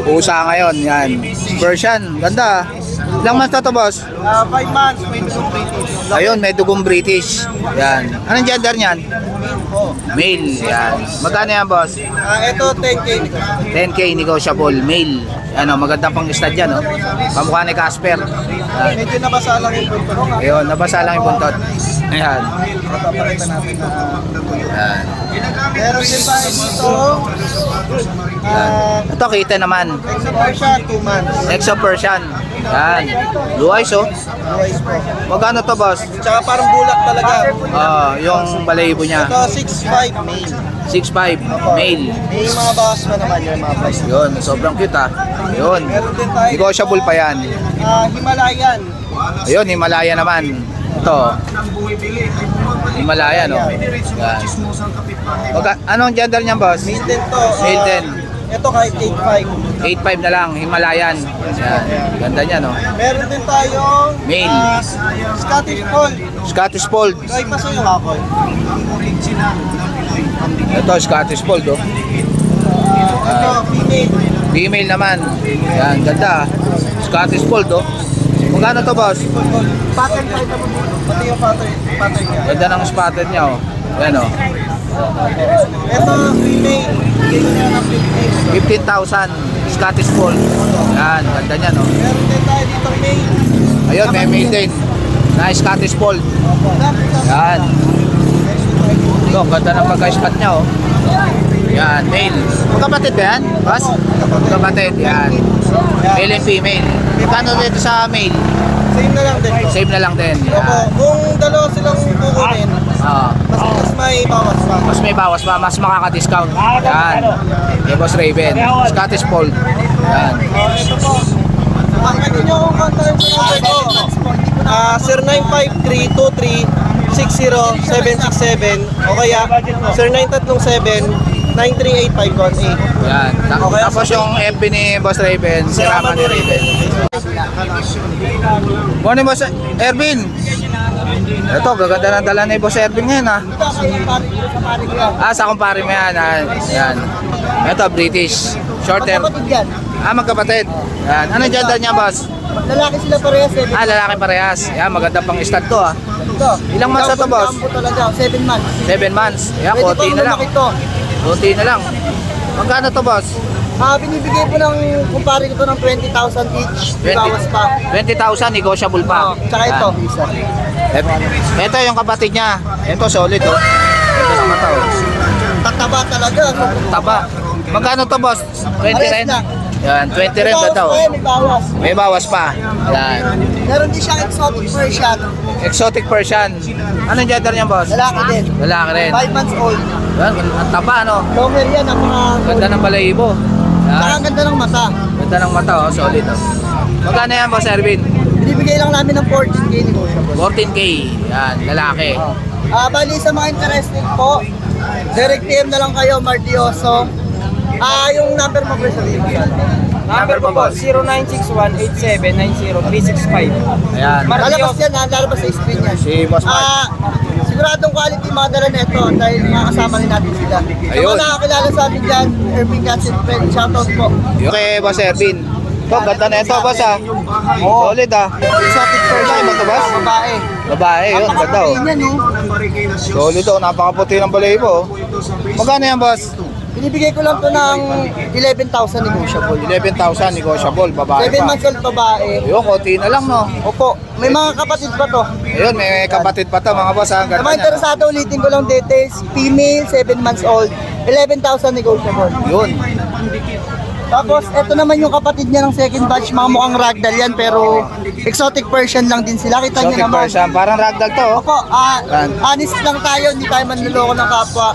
[SPEAKER 1] pusa ngayon. Yan. Persian. Ganda. Ilang months na to, boss?
[SPEAKER 5] 5 months, may dugong British.
[SPEAKER 1] Ayun, may dugong British. Yan. Anong gender niyan? Male. Yan. Magkano yan, boss?
[SPEAKER 5] Ito, 10K.
[SPEAKER 1] 10K negotiable. Male. Ano, maganda pang stud yan, no? Kamukha ni Casper. Yan.
[SPEAKER 5] Medyo nabasa lang yung punto.
[SPEAKER 1] Ayun, nabasa lang yung buntot. Ayan.
[SPEAKER 5] Papakita natin na...
[SPEAKER 1] Yan.
[SPEAKER 5] Meron din tayo dito.
[SPEAKER 1] Ito, kita naman.
[SPEAKER 5] Exo Persian, 2 months.
[SPEAKER 1] Exo Persian. Yan. Blue eyes, oh.
[SPEAKER 5] Boys po.
[SPEAKER 1] Magkano to, boss?
[SPEAKER 5] Tsaka parang bulak talaga.
[SPEAKER 1] Yung balayibo niya.
[SPEAKER 5] Ito, 6'5 male.
[SPEAKER 1] 6'5 male.
[SPEAKER 5] May mga bawas pa naman yung mga price.
[SPEAKER 1] Yun, sobrang cute, ah. Yun.
[SPEAKER 5] Meron din tayo.
[SPEAKER 1] Negotiable pa yan.
[SPEAKER 5] Himalayan.
[SPEAKER 1] Ayun, Himalaya naman. Ito. Himalaya, no? Yan. Anong gender niyan, boss?
[SPEAKER 5] Male din to.
[SPEAKER 1] Male din.
[SPEAKER 5] Ito kahit 8'5.
[SPEAKER 1] 8'5 na lang, Himalayan. Yan. Ganda niya, no?
[SPEAKER 5] Meron din tayong
[SPEAKER 1] Male.
[SPEAKER 5] Scottish Fold.
[SPEAKER 1] Scottish Fold.
[SPEAKER 5] Try pa sa'yo kakoy.
[SPEAKER 1] Ito, Scottish Fold, oh.
[SPEAKER 5] Ito, female.
[SPEAKER 1] Female naman. Yan, ganda. Scottish Fold, oh. Magkano to, boss?
[SPEAKER 5] Pattern tayo naman dito. Pati yung pattern niya.
[SPEAKER 1] Ganda ng spotted niya, oh. Yan, oh.
[SPEAKER 5] Ito, female. Bigay ko na ng
[SPEAKER 1] 15,000. Scottish Fold. Yan, ganda niya, no?
[SPEAKER 5] Meron din tayo dito male.
[SPEAKER 1] Ayun, may male din. Na Scottish Fold. Yan. Ito, ganda ng pagka-spot niya, oh. Yan, male. Magkapatid ba yan, boss? Magkapatid, yan. Male and female. Magkano dito sa male?
[SPEAKER 5] Same na lang din po.
[SPEAKER 1] Same na lang din.
[SPEAKER 5] Opo,
[SPEAKER 1] Yan.
[SPEAKER 5] kung dalawa silang kukunin, mas may bawas pa.
[SPEAKER 1] Mas may bawas pa, mas makaka-discount. Yan. Kay Boss Raven. Scottish Fold. Yan.
[SPEAKER 5] Ito po. Pagkakit nyo kung kontakin sa number ko. 0953-23-60767 o kaya 0937-938-518.
[SPEAKER 1] Yan. Tapos yung FB ni Boss Raven, si Rama ni Raven. Morning, Boss Ervin. Ito, gaganda ng dala ni Boss Ervin ngayon ha.
[SPEAKER 2] Ito kay pare ko sa pare ko yan.
[SPEAKER 1] Sa kumpare mo yan. Yan. Ito, British. Short hair.
[SPEAKER 2] Magkapatid yan.
[SPEAKER 1] Magkapatid. Yan. Anong gender niya, boss?
[SPEAKER 2] Lalaki sila parehas eh.
[SPEAKER 1] Lalaki parehas. Yan, maganda pang stud to ha.
[SPEAKER 2] Ito.
[SPEAKER 1] Ilang months na to, boss?
[SPEAKER 2] Jumbo talaga, 7 months.
[SPEAKER 1] 7 months. Yan,
[SPEAKER 2] Pwede
[SPEAKER 1] konti
[SPEAKER 2] pang
[SPEAKER 1] na lang.
[SPEAKER 2] lumaki to.
[SPEAKER 1] Konti na lang. Magkano to, boss?
[SPEAKER 2] Binibigay po ng kumpare ko to ng 20,000 each. Bawas pa.
[SPEAKER 1] 20,000, negotiable pa.
[SPEAKER 2] Tsaka ito.
[SPEAKER 1] Ito yung kapatid niya. Ito, solid oh. Ito naman to.
[SPEAKER 2] Tataba talaga.
[SPEAKER 1] Taba. Magkano to, boss? 20
[SPEAKER 2] Pares
[SPEAKER 1] rin?
[SPEAKER 2] na.
[SPEAKER 1] Yan, 20 rin
[SPEAKER 2] May
[SPEAKER 1] ba daw?
[SPEAKER 2] bawas pa eh, may bawas.
[SPEAKER 1] May bawas pa. Yan.
[SPEAKER 2] Meron din siyang exotic Persian.
[SPEAKER 1] Exotic Persian. Anong gender niya, boss?
[SPEAKER 2] Lalaki din.
[SPEAKER 1] Lalaki rin.
[SPEAKER 2] 5 months old.
[SPEAKER 1] Yan, ang taba, no?
[SPEAKER 2] Long hair yan, ang mga...
[SPEAKER 1] Ganda ng balahibo.
[SPEAKER 2] Saka
[SPEAKER 1] Yan.
[SPEAKER 2] ang ganda ng mata.
[SPEAKER 1] Ganda ng mata, oh. Solid, oh. Magkano yan, boss Ervin?
[SPEAKER 2] Binibigay lang namin ng 14K negotiable.
[SPEAKER 1] 14K. Yan, lalaki.
[SPEAKER 2] Bali sa mga interested po, direct PM na lang kayo, Martioso. Yung number mo po sabihin mo.
[SPEAKER 1] Number po, boss.
[SPEAKER 5] 0961-8790-365.
[SPEAKER 1] Ayan.
[SPEAKER 2] Lalabas yan, lalabas sa screen yan.
[SPEAKER 1] Si Boss Mark.
[SPEAKER 2] Siguradong quality yung mga dala nito dahil makakasama rin natin sila. Sa
[SPEAKER 1] Ayun.
[SPEAKER 2] mga nakakilala sa amin dyan, Ervin Gatsit Friend, shoutout po.
[SPEAKER 1] Okay, boss Ervin. Ito, ganda na ito, boss, ha? Solid, ha?
[SPEAKER 2] Exotic Persian,
[SPEAKER 1] Ano ba ito, boss?
[SPEAKER 2] babae.
[SPEAKER 1] Babae, yun, ganda, oh.
[SPEAKER 2] Napakaputi niyan, no?
[SPEAKER 1] Solid, oh. Napakaputi ng balahibo, oh. Magkano yan, boss?
[SPEAKER 2] Binibigay ko lang to ng 11,000 negotiable.
[SPEAKER 1] 11,000, negotiable, babae
[SPEAKER 2] 7
[SPEAKER 1] pa.
[SPEAKER 2] months old babae.
[SPEAKER 1] Yun, konti na lang, no?
[SPEAKER 2] Opo, may mga kapatid pa to.
[SPEAKER 1] Ayun, may kapatid pa to, mga boss, ha?
[SPEAKER 2] Sa
[SPEAKER 1] Ganda
[SPEAKER 2] mga
[SPEAKER 1] niya, no?
[SPEAKER 2] interesado, ulitin ko lang details. Female, 7 months old, 11,000 negotiable.
[SPEAKER 1] Yun.
[SPEAKER 2] Tapos, eto naman yung kapatid niya ng second batch. Mga mukhang ragdoll yan, pero exotic Persian lang din sila. Kita niyo
[SPEAKER 1] Exotic
[SPEAKER 2] naman.
[SPEAKER 1] Persian, parang ragdoll to, oh.
[SPEAKER 2] Opo,
[SPEAKER 1] Yan.
[SPEAKER 2] honest lang tayo. Hindi tayo manluloko ng kapwa.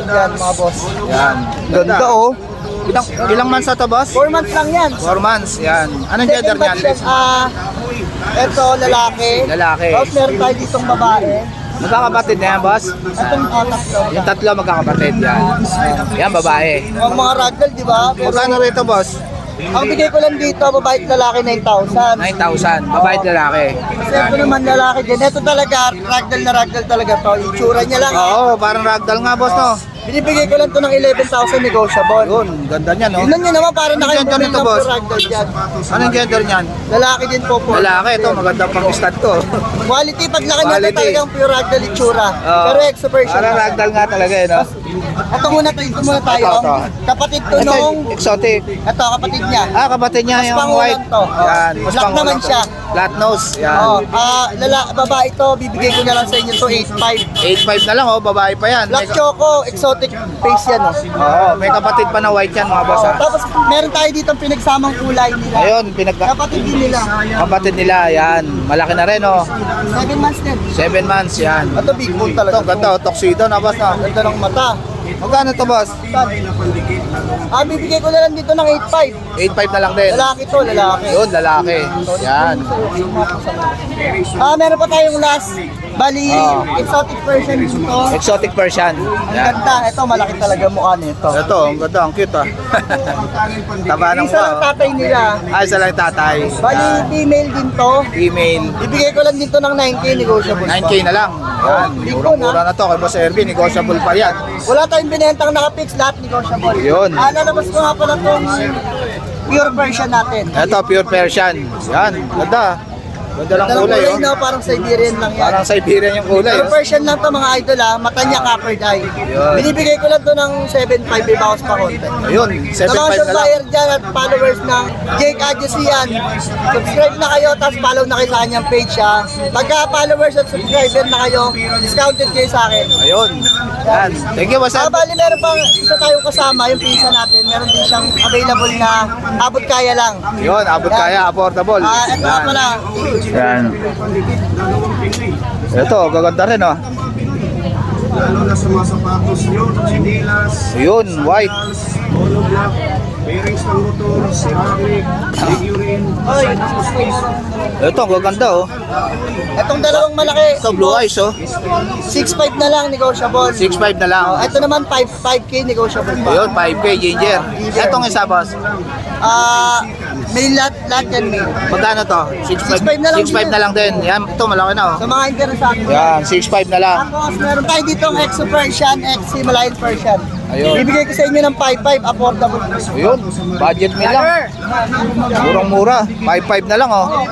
[SPEAKER 2] Yan, mga boss.
[SPEAKER 1] Yan.
[SPEAKER 2] Ganda, oh.
[SPEAKER 1] Ilang months na to, boss?
[SPEAKER 2] 4 months lang yan.
[SPEAKER 1] 4 months, yan. Anong gender
[SPEAKER 2] Second
[SPEAKER 1] niyan?
[SPEAKER 2] batch yan. Eto, lalaki.
[SPEAKER 1] Lalaki.
[SPEAKER 2] Tapos meron tayo ditong babae.
[SPEAKER 1] Magkakapatid na yan, boss?
[SPEAKER 2] Etong tatlo.
[SPEAKER 1] Yung tatlo magkakapatid, yan. Yan, babae.
[SPEAKER 2] Ang mga ragdoll, di ba? Pero
[SPEAKER 1] Magkano rito, boss?
[SPEAKER 2] ang bigay ko lang dito, babae at lalaki, 9,000.
[SPEAKER 1] 9,000, babae at lalaki.
[SPEAKER 2] Kasi ito naman lalaki din. Ito talaga, ragdoll na ragdoll talaga to. Yung tsura niya lang.
[SPEAKER 1] Oo, parang ragdoll nga, boss, no?
[SPEAKER 2] Binibigay ko lang to ng 11,000 negotiable.
[SPEAKER 1] Yun, ganda niya, no?
[SPEAKER 2] Tignan nyo naman, para
[SPEAKER 1] Ang gender
[SPEAKER 2] naka-implement
[SPEAKER 1] nito,
[SPEAKER 2] ng
[SPEAKER 1] boss?
[SPEAKER 2] pure ragdoll dyan.
[SPEAKER 1] Anong gender niyan?
[SPEAKER 2] Lalaki din po po.
[SPEAKER 1] Lalaki, ito, maganda pang stud to.
[SPEAKER 2] Quality, pag laki nito
[SPEAKER 1] Quality.
[SPEAKER 2] talagang pure ragdoll itsura.
[SPEAKER 1] Oo.
[SPEAKER 2] Pero exo version.
[SPEAKER 1] Parang ragdoll nga talaga, eh, no?
[SPEAKER 2] Ito muna tayo.
[SPEAKER 1] Ito.
[SPEAKER 2] Kapatid to
[SPEAKER 1] Ito,
[SPEAKER 2] nung...
[SPEAKER 1] exotic.
[SPEAKER 2] Ito, kapatid niya.
[SPEAKER 1] Kapatid niya
[SPEAKER 2] Mas
[SPEAKER 1] yung
[SPEAKER 2] pangulan
[SPEAKER 1] white.
[SPEAKER 2] to.
[SPEAKER 1] Yan, mas
[SPEAKER 2] Black
[SPEAKER 1] pangulan
[SPEAKER 2] naman
[SPEAKER 1] to.
[SPEAKER 2] siya.
[SPEAKER 1] Flat nose, yan.
[SPEAKER 2] Babae ito, bibigay ko na lang sa inyo to 8,500.
[SPEAKER 1] 8.5 na lang, oh, babae pa yan.
[SPEAKER 2] Black Choco, exotic face yan, oh.
[SPEAKER 1] Oo, may kapatid pa na white yan, mga boss, ha?
[SPEAKER 2] Tapos meron tayo dito pinagsamang kulay nila.
[SPEAKER 1] Ayun,
[SPEAKER 2] Kapatid din nila.
[SPEAKER 1] kapatid nila, yan. Malaki na rin, oh.
[SPEAKER 2] 7 months din.
[SPEAKER 1] 7 months, yan.
[SPEAKER 2] Ito big bone talaga.
[SPEAKER 1] Ito, ganda, oh, tuxedo na, boss, na.
[SPEAKER 2] Ganda ng mata.
[SPEAKER 1] Magkano to, boss?
[SPEAKER 2] Bibigay ko na lang dito ng 8,500.
[SPEAKER 1] 8.5 na lang din.
[SPEAKER 2] Lalaki to, lalaki.
[SPEAKER 1] Yun, lalaki. Yan.
[SPEAKER 2] Meron pa tayong last. Bali, exotic version dito.
[SPEAKER 1] Exotic Persian.
[SPEAKER 2] Ang
[SPEAKER 1] Yan.
[SPEAKER 2] ganda. Ito, malaki talaga mukha nito.
[SPEAKER 1] Ito, ang ganda, ang cute, ah. Taba ng
[SPEAKER 2] Isa lang
[SPEAKER 1] mukha, oh.
[SPEAKER 2] tatay nila.
[SPEAKER 1] Isa lang tatay.
[SPEAKER 2] Bali,
[SPEAKER 1] Yan.
[SPEAKER 2] female din to.
[SPEAKER 1] Female.
[SPEAKER 2] Ibigay ko lang dito ng 9K negotiable.
[SPEAKER 1] 9K na lang. Yan.
[SPEAKER 2] Big
[SPEAKER 1] Mura-mura
[SPEAKER 2] bone,
[SPEAKER 1] na to kay Boss Ervin. Negotiable pa yan.
[SPEAKER 2] Wala tayong binentang nakapix, lahat negotiable.
[SPEAKER 1] Yun.
[SPEAKER 2] Lalabas ko nga pala itong pure version natin.
[SPEAKER 1] Ito, pure Persian. Yan, ganda. Ganda ng
[SPEAKER 2] Ganda ng
[SPEAKER 1] kulay, oh.
[SPEAKER 2] no? Parang Siberian lang yan.
[SPEAKER 1] Parang Siberian yung kulay,
[SPEAKER 2] Pure
[SPEAKER 1] oh.
[SPEAKER 2] version lang to mga idol ha, mata niya coppered eye.
[SPEAKER 1] Yun.
[SPEAKER 2] Binibigay ko lang to ng 7.5, may bawas pa konti.
[SPEAKER 1] Ayun,
[SPEAKER 2] Sa
[SPEAKER 1] 7.5
[SPEAKER 2] mga
[SPEAKER 1] na lang.
[SPEAKER 2] supplier dyan at followers ng Jake Adjusian, subscribe na kayo, tapos follow na kayo sa kanyang page ha. Pagka followers at subscriber na kayo, discounted kayo sa akin.
[SPEAKER 1] Ayun. Yan. Thank you, Boss Ervin.
[SPEAKER 2] Bali meron pang isa tayong kasama, yung pinsa natin, meron din siyang available na abot kaya lang.
[SPEAKER 1] Yun, abot kaya, affordable.
[SPEAKER 2] Ito nga
[SPEAKER 1] Yan.
[SPEAKER 2] pala,
[SPEAKER 1] Yan. Ito, gaganda rin, oh.
[SPEAKER 6] Lalo na sa mga sapatos nyo, chinelas,
[SPEAKER 1] Yun, white.
[SPEAKER 6] monoblock, bearings ng motor, ceramic, figurine,
[SPEAKER 1] Ito, gaganda, oh.
[SPEAKER 2] itong dalawang malaki,
[SPEAKER 1] Ito, blue eyes, oh.
[SPEAKER 2] 6.5 na lang, negotiable.
[SPEAKER 1] 6.5 na lang.
[SPEAKER 2] Ito naman 5K negotiable pa.
[SPEAKER 1] Ayun, 5K, ginger. Itong isa, boss.
[SPEAKER 5] May lahat yan, may.
[SPEAKER 1] Magkano to?
[SPEAKER 5] 6.5 na lang
[SPEAKER 1] 6.5 na lang din. Yan, ito malaki na oh.
[SPEAKER 5] Sa mga interesado.
[SPEAKER 1] Yan, 6.5 na lang.
[SPEAKER 5] Tapos meron tayo dito ang Exo Persian, X Himalayan Persian.
[SPEAKER 1] Ayun.
[SPEAKER 5] Ibigay ko sa inyo ng 5.5, affordable.
[SPEAKER 1] Ayun, budget meal lang. Murang-mura. 5.5 na lang oh.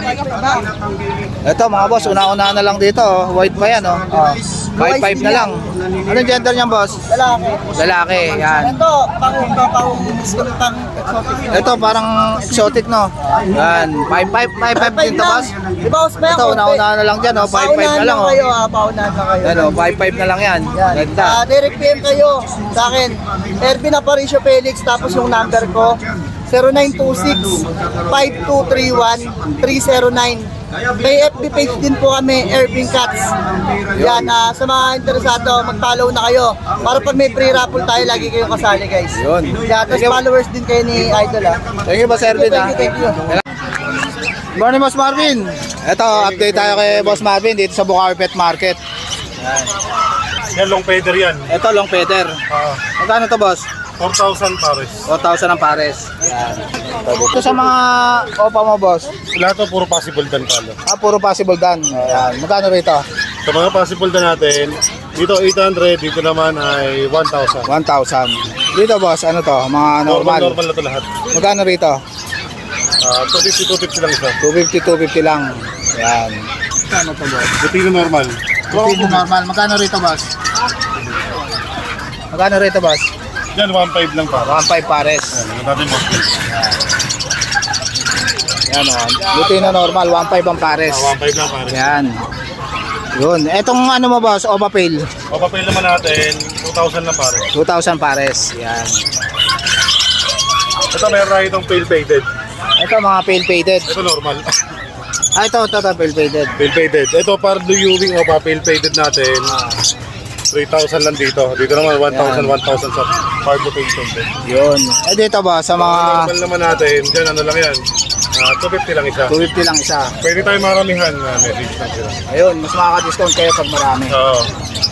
[SPEAKER 1] Ito mga boss, una-una na lang dito oh. White pa yan oh. 5.5 na lang. Anong gender niyan boss?
[SPEAKER 5] Lalaki.
[SPEAKER 1] Lalaki, yan.
[SPEAKER 5] Ito, pang exotic.
[SPEAKER 1] Ito parang exotic no. Yan, 5.5 din to boss.
[SPEAKER 5] Di ba, Osman?
[SPEAKER 1] Ito, una-una na lang dyan oh. 5.5 na lang oh.
[SPEAKER 5] Kayo, paunahan na kayo.
[SPEAKER 1] Yan oh, 5.5 na lang yan.
[SPEAKER 5] Yan.
[SPEAKER 1] Ganda.
[SPEAKER 5] Direct PM kayo sa akin. Ervin Aparicio Felix, tapos yung number ko 0926-5231-309. May FB page din po kami, Ervin Cats. Yan, sa mga interesado, mag-follow na kayo. Para pag may free raffle tayo, lagi kayong kasali guys.
[SPEAKER 1] Yun.
[SPEAKER 5] Yan, tapos followers din kayo ni Idol ha.
[SPEAKER 1] Thank you Boss Ervin ha.
[SPEAKER 5] Thank you.
[SPEAKER 1] Morning Boss Marvin. Ito, update tayo kay Boss Marvin dito sa Bukawi Pet Market.
[SPEAKER 4] Yan, long feather yan.
[SPEAKER 1] Ito, long feather. Magkano to boss?
[SPEAKER 4] 4,000 pares.
[SPEAKER 1] 4,000 ang pares. Yan. Ito sa mga opa mo boss.
[SPEAKER 4] Lahat to puro possible dan palo.
[SPEAKER 1] Puro possible dan. Ayan. Magkano rito?
[SPEAKER 4] Sa mga possible dan natin, dito 800, dito naman ay 1,000.
[SPEAKER 1] 1,000. Dito boss, ano to? Mga normal.
[SPEAKER 4] Normal na to lahat.
[SPEAKER 1] Magkano rito?
[SPEAKER 4] 250 lang isa.
[SPEAKER 1] 250 lang. Yan. Ano to boss?
[SPEAKER 4] Butino normal.
[SPEAKER 1] Dito normal. Magkano rito boss? Magkano rito boss?
[SPEAKER 4] Yan, 1,500 lang para.
[SPEAKER 1] 1,500 pares.
[SPEAKER 4] Yan, natin mo.
[SPEAKER 1] Yan o. Dito na normal. 1,500 ang pares.
[SPEAKER 4] 1,500 lang pares.
[SPEAKER 1] Yan. Yun. Etong ano mo boss? Opa Pail.
[SPEAKER 4] O papel naman natin, 2,000 lang pares.
[SPEAKER 1] 2,000 pares. Yan.
[SPEAKER 4] Ito meron tayo itong pale faded.
[SPEAKER 1] Ito mga pale faded.
[SPEAKER 4] Ito normal.
[SPEAKER 1] Ito pale faded.
[SPEAKER 4] Pale faded. Ito para Ewing o pale faded natin. 3,000 lang dito. Dito naman 1,000 sa Pardo pale faded.
[SPEAKER 1] Yun. Dito ba sa mga
[SPEAKER 4] Normal naman natin, dyan ano lang yan. 250 lang isa.
[SPEAKER 1] 250 lang isa.
[SPEAKER 4] Pwede tayo maramihan, message lang sila.
[SPEAKER 1] Ayun, mas makaka-discount kayo pag marami.
[SPEAKER 4] Oo.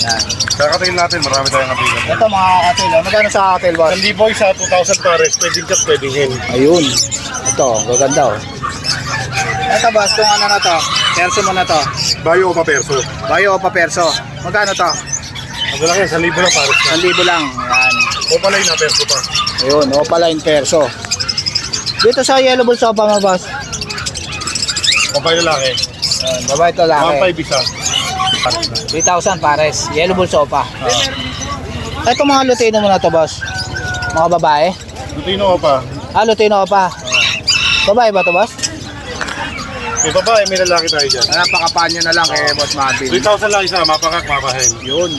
[SPEAKER 1] Yan.
[SPEAKER 4] Kakatail natin, marami tayong kapilan.
[SPEAKER 1] Ito mga kakatil. Magkano sa kakatil boss?
[SPEAKER 4] Hindi boy sa 2,000 pares, pwedeng cut, pwedeng hen.
[SPEAKER 1] Ayun. Ito, gaganda oh. Ito boss, kung ano na to? Perso mo na to.
[SPEAKER 4] Bayo o paperso.
[SPEAKER 1] Bayo o pa perso? Magkano to?
[SPEAKER 4] Ang lang yan, 1,000 lang pares na.
[SPEAKER 1] 1,000 lang. Yan.
[SPEAKER 4] O pala yung na-perso pa.
[SPEAKER 1] Ayun, opaline perso. Dito sa yellow bull sopa mo boss.
[SPEAKER 4] O pa yung lalaki.
[SPEAKER 1] Ayun, babae ito laki.
[SPEAKER 4] 1,500 isa. Pares na.
[SPEAKER 1] 3,000 pares. Yellow bull sopa. Ito mga Lutino mo na to boss. Mga babae.
[SPEAKER 4] Lutino o pa.
[SPEAKER 1] Lutino pa. Babae ba to boss?
[SPEAKER 4] May babae, may lalaki tayo dyan.
[SPEAKER 1] Napakapanyo na lang kay Boss Marvin.
[SPEAKER 4] 3,000 lang isa, mapakak, mapahen.
[SPEAKER 1] Yun.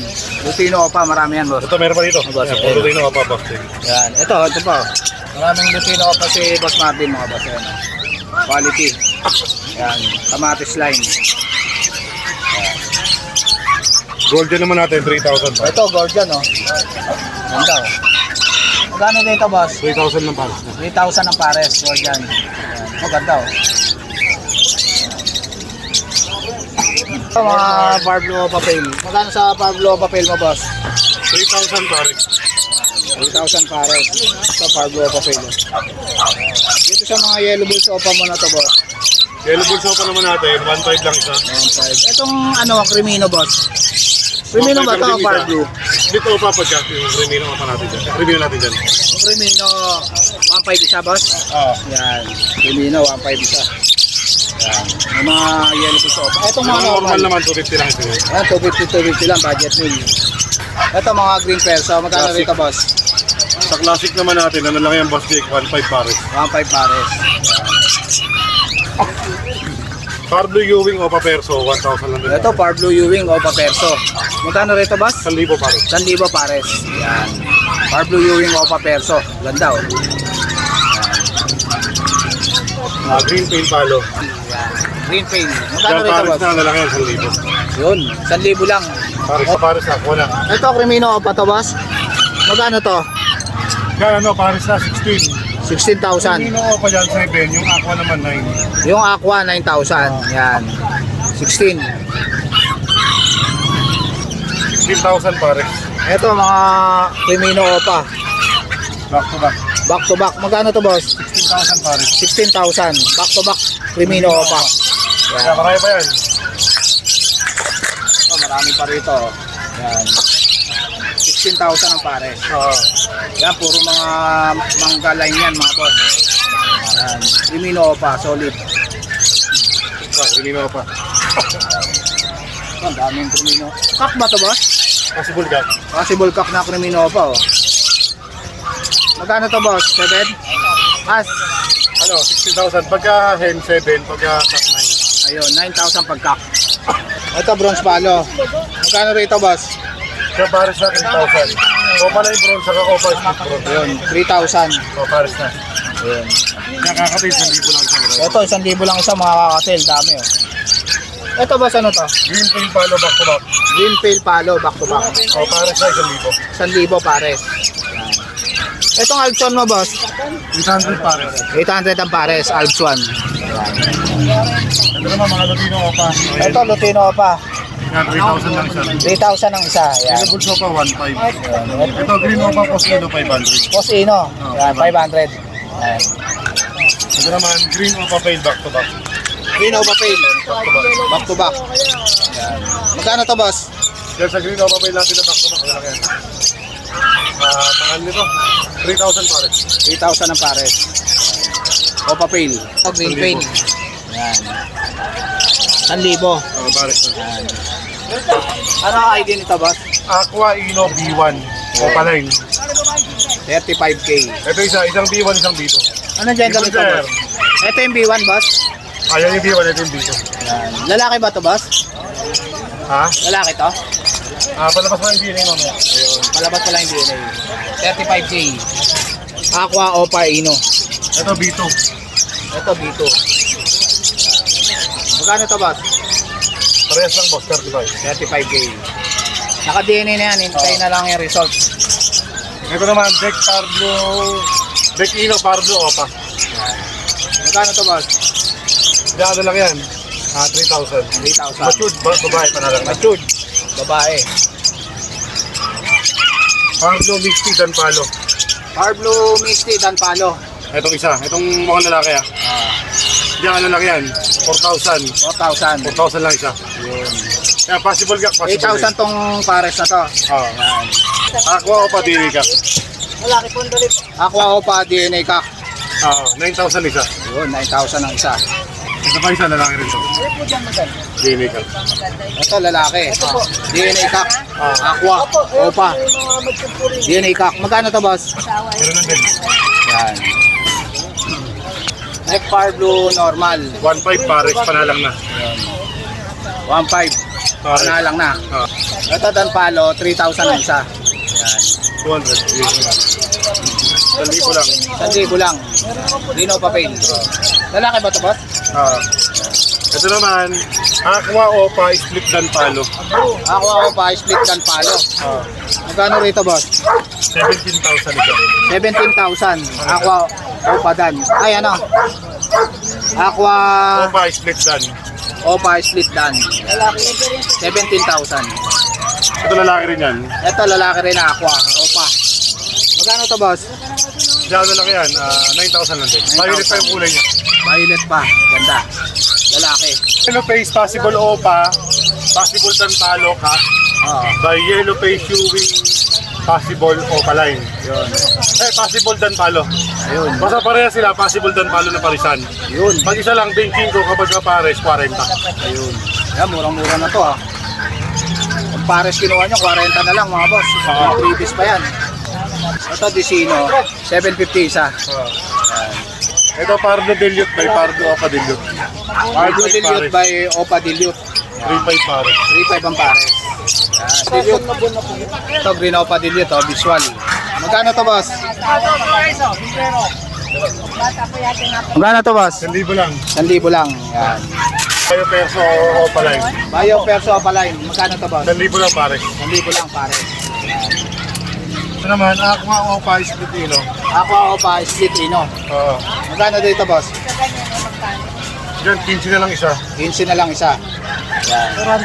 [SPEAKER 1] Lutino pa, marami yan boss.
[SPEAKER 4] Ito meron pa dito.
[SPEAKER 1] Boss,
[SPEAKER 4] Yan,
[SPEAKER 1] okay.
[SPEAKER 4] Lutino o pa, boss.
[SPEAKER 1] Yan. Ito pa. Maraming Lutino pa si Boss Marvin mga boss. Yan. Quality. Yan. Kamatis line.
[SPEAKER 4] Golden naman natin, 3,000 pa.
[SPEAKER 1] Ito, Gordian oh. Ganda oh. Magkano dito boss?
[SPEAKER 4] 3,000 lang pares na.
[SPEAKER 1] 3,000 ang pares, Gordian. Yan. Oh, ganda oh. Ito mga Pablo Papel. Magkano sa Pablo Papel mo boss?
[SPEAKER 4] 3,000 pares.
[SPEAKER 1] 3,000 pares. Ito Pablo Papel. Dito sa mga yellow bull sopa mo na to boss.
[SPEAKER 4] Yellow bull sopa naman natin, 1,500 lang isa.
[SPEAKER 1] 1,500. Itong ano, Crimino boss. Crimino ba ito o Pablo?
[SPEAKER 4] Dito pa pa dyan, yung Remino pa natin dyan. Remino natin dyan.
[SPEAKER 1] Yung Crimino, 1,500 isa boss?
[SPEAKER 4] Ah.
[SPEAKER 1] Yan. Crimino, 1,500 isa. Yan. Yung mga yellow bull sopa. Itong mga
[SPEAKER 4] Normal
[SPEAKER 1] normal.
[SPEAKER 4] naman, 250 lang isa.
[SPEAKER 1] Yan, 250 lang, budget meal. Ito mga green perso, magkano
[SPEAKER 4] Classic.
[SPEAKER 1] rito boss?
[SPEAKER 4] Sa classic naman natin, ano lang yan, Boss Jake, 1,500 pares.
[SPEAKER 1] 1,500 pares.
[SPEAKER 4] Pablo Ewing o Paperso, 1,000 lang din.
[SPEAKER 1] Ito, Pablo Ewing o Paperso. Magkano rito boss?
[SPEAKER 4] 1,000 pares.
[SPEAKER 1] 1,000 pares. Yan. Pablo Ewing o Paperso. Ganda oh.
[SPEAKER 4] Green Pain Palo.
[SPEAKER 1] Yan. Green pain. Magkano
[SPEAKER 4] Yan,
[SPEAKER 1] rito
[SPEAKER 4] pares
[SPEAKER 1] boss?
[SPEAKER 4] na, ano lang yan, 1,000.
[SPEAKER 1] Yun, 1,000 lang.
[SPEAKER 4] Pares sa pares na, wala.
[SPEAKER 1] Ito, Crimino o pa to boss? Magkano to?
[SPEAKER 4] Yan, ano, pares na, 16.
[SPEAKER 1] 16,000.
[SPEAKER 4] Remino o pa dyan, 7. Yung Aqua naman, 9.
[SPEAKER 1] Yung Aqua, 9,000. Yan. 16.
[SPEAKER 4] 16,000 pares.
[SPEAKER 1] Ito, mga Crimino o pa.
[SPEAKER 4] Back to back.
[SPEAKER 1] Back to back. Magkano to, boss?
[SPEAKER 4] 16,000 pare.
[SPEAKER 1] 16,000. Back to back. Crimino Opa.
[SPEAKER 4] Kaya marami pa yan.
[SPEAKER 1] Oh, marami pa rito. Yan. 16,000 ang pare.
[SPEAKER 4] Oo.
[SPEAKER 1] Yan, puro mga mangga line yan, mga boss. Yan. Crimino Opa, solid.
[SPEAKER 4] Hindi mo pa.
[SPEAKER 1] Ang daming Crimino. Kak ba to, boss?
[SPEAKER 4] Possible ka.
[SPEAKER 1] Possible kak na Crimino Opa, oh. Magkano to, boss? 7? As.
[SPEAKER 4] Ano, 16,000. Pagka hen 7, pagka cut 9.
[SPEAKER 1] Ayun, 9,000 pag kak. Ito, bronze palo. Magkano rito, boss?
[SPEAKER 4] Kaya pares na 10,000. O pala yung bronze, saka opa split bronze.
[SPEAKER 1] Ayun, 3,000.
[SPEAKER 4] O pares na.
[SPEAKER 1] Ayun.
[SPEAKER 4] Nakakatid, 1,000 lang siya.
[SPEAKER 1] Ito, 1,000 lang isa, mga kakasil. Dami, oh. Ito, boss, ano to?
[SPEAKER 4] Green pin palo back to back.
[SPEAKER 1] Green pale palo, back to back.
[SPEAKER 4] O pares na 1,000.
[SPEAKER 1] 1,000 pares. Itong Alpson mo, boss?
[SPEAKER 4] 800 pares.
[SPEAKER 1] 800 ang pares, Alpson.
[SPEAKER 4] Ito naman mga Lutino opa.
[SPEAKER 1] Ito, Lutino pa.
[SPEAKER 4] Yan, 3,000 lang siya.
[SPEAKER 1] 3,000 ang isa. Yan.
[SPEAKER 4] Yung bulso pa, 1,500. Ito, green opa, Posino, 500.
[SPEAKER 1] Boss Ino. Yan, 500. Yan.
[SPEAKER 4] Ito naman, green opa, fail back to back.
[SPEAKER 1] Green Opa Pale. Back to back. Yan. Magkano to, boss?
[SPEAKER 4] Yan sa green opa, fail natin na back to back. Wala yan. Mahal nito, 3,000 pares.
[SPEAKER 1] 3,000 ang pares. Opa Pale. O, Green Pale. Yan. 1,000.
[SPEAKER 4] O, pares na.
[SPEAKER 1] Ano ang ID nito, boss?
[SPEAKER 4] Aqua Ino B1. Opa line.
[SPEAKER 1] 35K.
[SPEAKER 4] Ito isang B1, isang B2.
[SPEAKER 1] Anong gender nito,
[SPEAKER 4] Sir.
[SPEAKER 1] boss? Ito yung B1, boss?
[SPEAKER 4] Ayan yung B1, ito yung B2.
[SPEAKER 1] Yan. Lalaki ba to, boss?
[SPEAKER 4] Ha?
[SPEAKER 1] Lalaki to?
[SPEAKER 4] Palabas mo yung DNA mamaya.
[SPEAKER 1] Ayun. Palabas pa lang yung DNA. 35K. Aqua Opa Ino.
[SPEAKER 4] Ito B2.
[SPEAKER 1] Ito, B2. Magkano to, boss?
[SPEAKER 4] Parehas lang boss, 35.
[SPEAKER 1] 35K. Naka-DNA na yan. Hintayin na lang yung result.
[SPEAKER 4] Ito naman, Deck Pablo, Deck Ino Pablo Opa.
[SPEAKER 1] Magkano to, boss?
[SPEAKER 4] Diyan lang yan. 3,000.
[SPEAKER 1] 3,000.
[SPEAKER 4] Matured, babae pa na lang.
[SPEAKER 1] Matured. Babae.
[SPEAKER 4] Pablo Mixty Dan Palo.
[SPEAKER 1] Parblo Misty Dan Palo.
[SPEAKER 4] Itong isa, itong mga lalaki Diyan lang yan. 4,000.
[SPEAKER 1] 4,000.
[SPEAKER 4] 4,000 lang isa. Kaya possible ka, possible.
[SPEAKER 1] 8,000 tong pares na to.
[SPEAKER 4] Oo. Aqua Opa dili ka.
[SPEAKER 1] Aqua Opa DNA Kak.
[SPEAKER 4] 9,000 isa.
[SPEAKER 1] Yun, 9,000 ang isa.
[SPEAKER 4] Ito pa isa, lalaki rin to. Dili ka.
[SPEAKER 1] Ito, lalaki. DNA Kak. Aqua Opa. DNA Kak. Magkano to, boss?
[SPEAKER 4] Pero na din.
[SPEAKER 1] Yan. Neck Parblo normal.
[SPEAKER 4] 1,500 pares, panalang na.
[SPEAKER 1] 1,500.
[SPEAKER 4] Pares.
[SPEAKER 1] Na lang na. Ito, Dan Palo, 3,000 ang isa. Yan.
[SPEAKER 4] 200. 1,000 lang.
[SPEAKER 1] 1,000 lang. Dino Papel. Lalaki ba to, boss?
[SPEAKER 4] Ito naman, Aqua Opa Split Dan Palo.
[SPEAKER 1] Aqua Opa Split Dan Palo. Magkano rito, boss?
[SPEAKER 4] 17,000 ito.
[SPEAKER 1] 17,000. Aqua Opa Dan. Ay, ano? Aqua
[SPEAKER 4] Opa Split Dan.
[SPEAKER 1] Opa Split Dan. 17,000.
[SPEAKER 4] Ito lalaki rin yan.
[SPEAKER 1] Ito, lalaki rin na Aqua Opa. Magkano to, boss?
[SPEAKER 4] Diyan lang yan, 9,000 lang din. Violet pa yung kulay niya.
[SPEAKER 1] Violet pa. Ganda. Lalaki.
[SPEAKER 4] Yellow face, possible Opa, possible Dan Palo ka. By yellow face, Ewing, possible Opa line.
[SPEAKER 1] Yun.
[SPEAKER 4] Possible Dan Palo.
[SPEAKER 1] Ayun.
[SPEAKER 4] Basta pareha sila, possible Dan Palo na parisan.
[SPEAKER 1] Yun.
[SPEAKER 4] Pag isa lang, 25 ko kapag kapares, 40.
[SPEAKER 1] Ayun. Yan, murang-mura na to, Kung pares kinuha nyo, 40 na lang, mga boss. Previous pa yan. Ito, Dicino. 750 isa.
[SPEAKER 4] Ito Pardo Dilute by Pardo Opa Dilute.
[SPEAKER 1] Pardo Dilute by Opa Dilute.
[SPEAKER 4] 3,500 pares.
[SPEAKER 1] 3,500 ang pares. Yan, Dilute. Ito, Green Opa Dilute, visual. Magkano to, boss? Magkano to, boss?
[SPEAKER 4] 1,000 lang.
[SPEAKER 1] 1,000 lang. Yan.
[SPEAKER 4] Kayo perso Opa line.
[SPEAKER 1] Bayo Perso Opa Line. Magkano to, boss?
[SPEAKER 4] 1,000 lang pares.
[SPEAKER 1] 1,000 lang, pares.
[SPEAKER 4] Ito naman, Aqua Opa Split Ino.
[SPEAKER 1] Aqua Opa Split Ino. Magkano dito, boss?
[SPEAKER 4] Diyan, 15 na lang isa.
[SPEAKER 1] 15 na lang isa. Yan.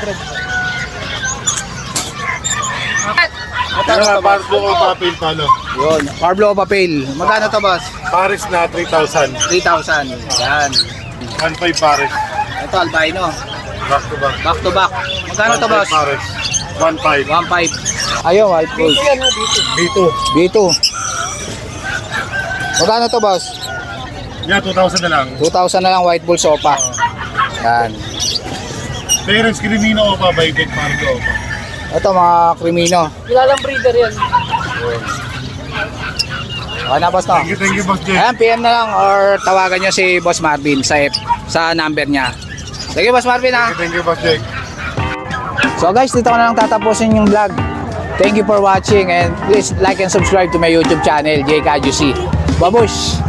[SPEAKER 1] Ito, ano to, boss?
[SPEAKER 6] Pardo o papel palo.
[SPEAKER 1] Yun, Parblo Papel. Magkano to, boss?
[SPEAKER 6] Paris na 3,000.
[SPEAKER 1] 3,000. Yan.
[SPEAKER 6] 1,500 Paris.
[SPEAKER 1] Ito, albino.
[SPEAKER 6] Back to back.
[SPEAKER 1] Back to back. Magkano to,
[SPEAKER 6] 1,500
[SPEAKER 1] boss?
[SPEAKER 6] Paris. 1,500.
[SPEAKER 1] 1,500. Ayun, white gold.
[SPEAKER 6] B2.
[SPEAKER 1] B2. Magkano to, boss?
[SPEAKER 6] Yan, 2,000 na lang.
[SPEAKER 1] 2,000 na lang white bull sopa. Yan.
[SPEAKER 6] Parents Crimino o pa, Baybek Pardo o pa.
[SPEAKER 1] Ito, mga krimino.
[SPEAKER 2] Kilalang breeder yan.
[SPEAKER 1] Okay na, boss, no?
[SPEAKER 6] Thank you, Boss Jay.
[SPEAKER 1] Ayan, PM na lang or tawagan nyo si Boss Marvin sa number niya. Sige, Boss Marvin, ha?
[SPEAKER 6] Thank you, Boss Jay.
[SPEAKER 1] So guys, dito ko na lang tatapusin yung vlog. Thank you for watching and please like and subscribe to my YouTube channel, Jay Kajusi. Babush!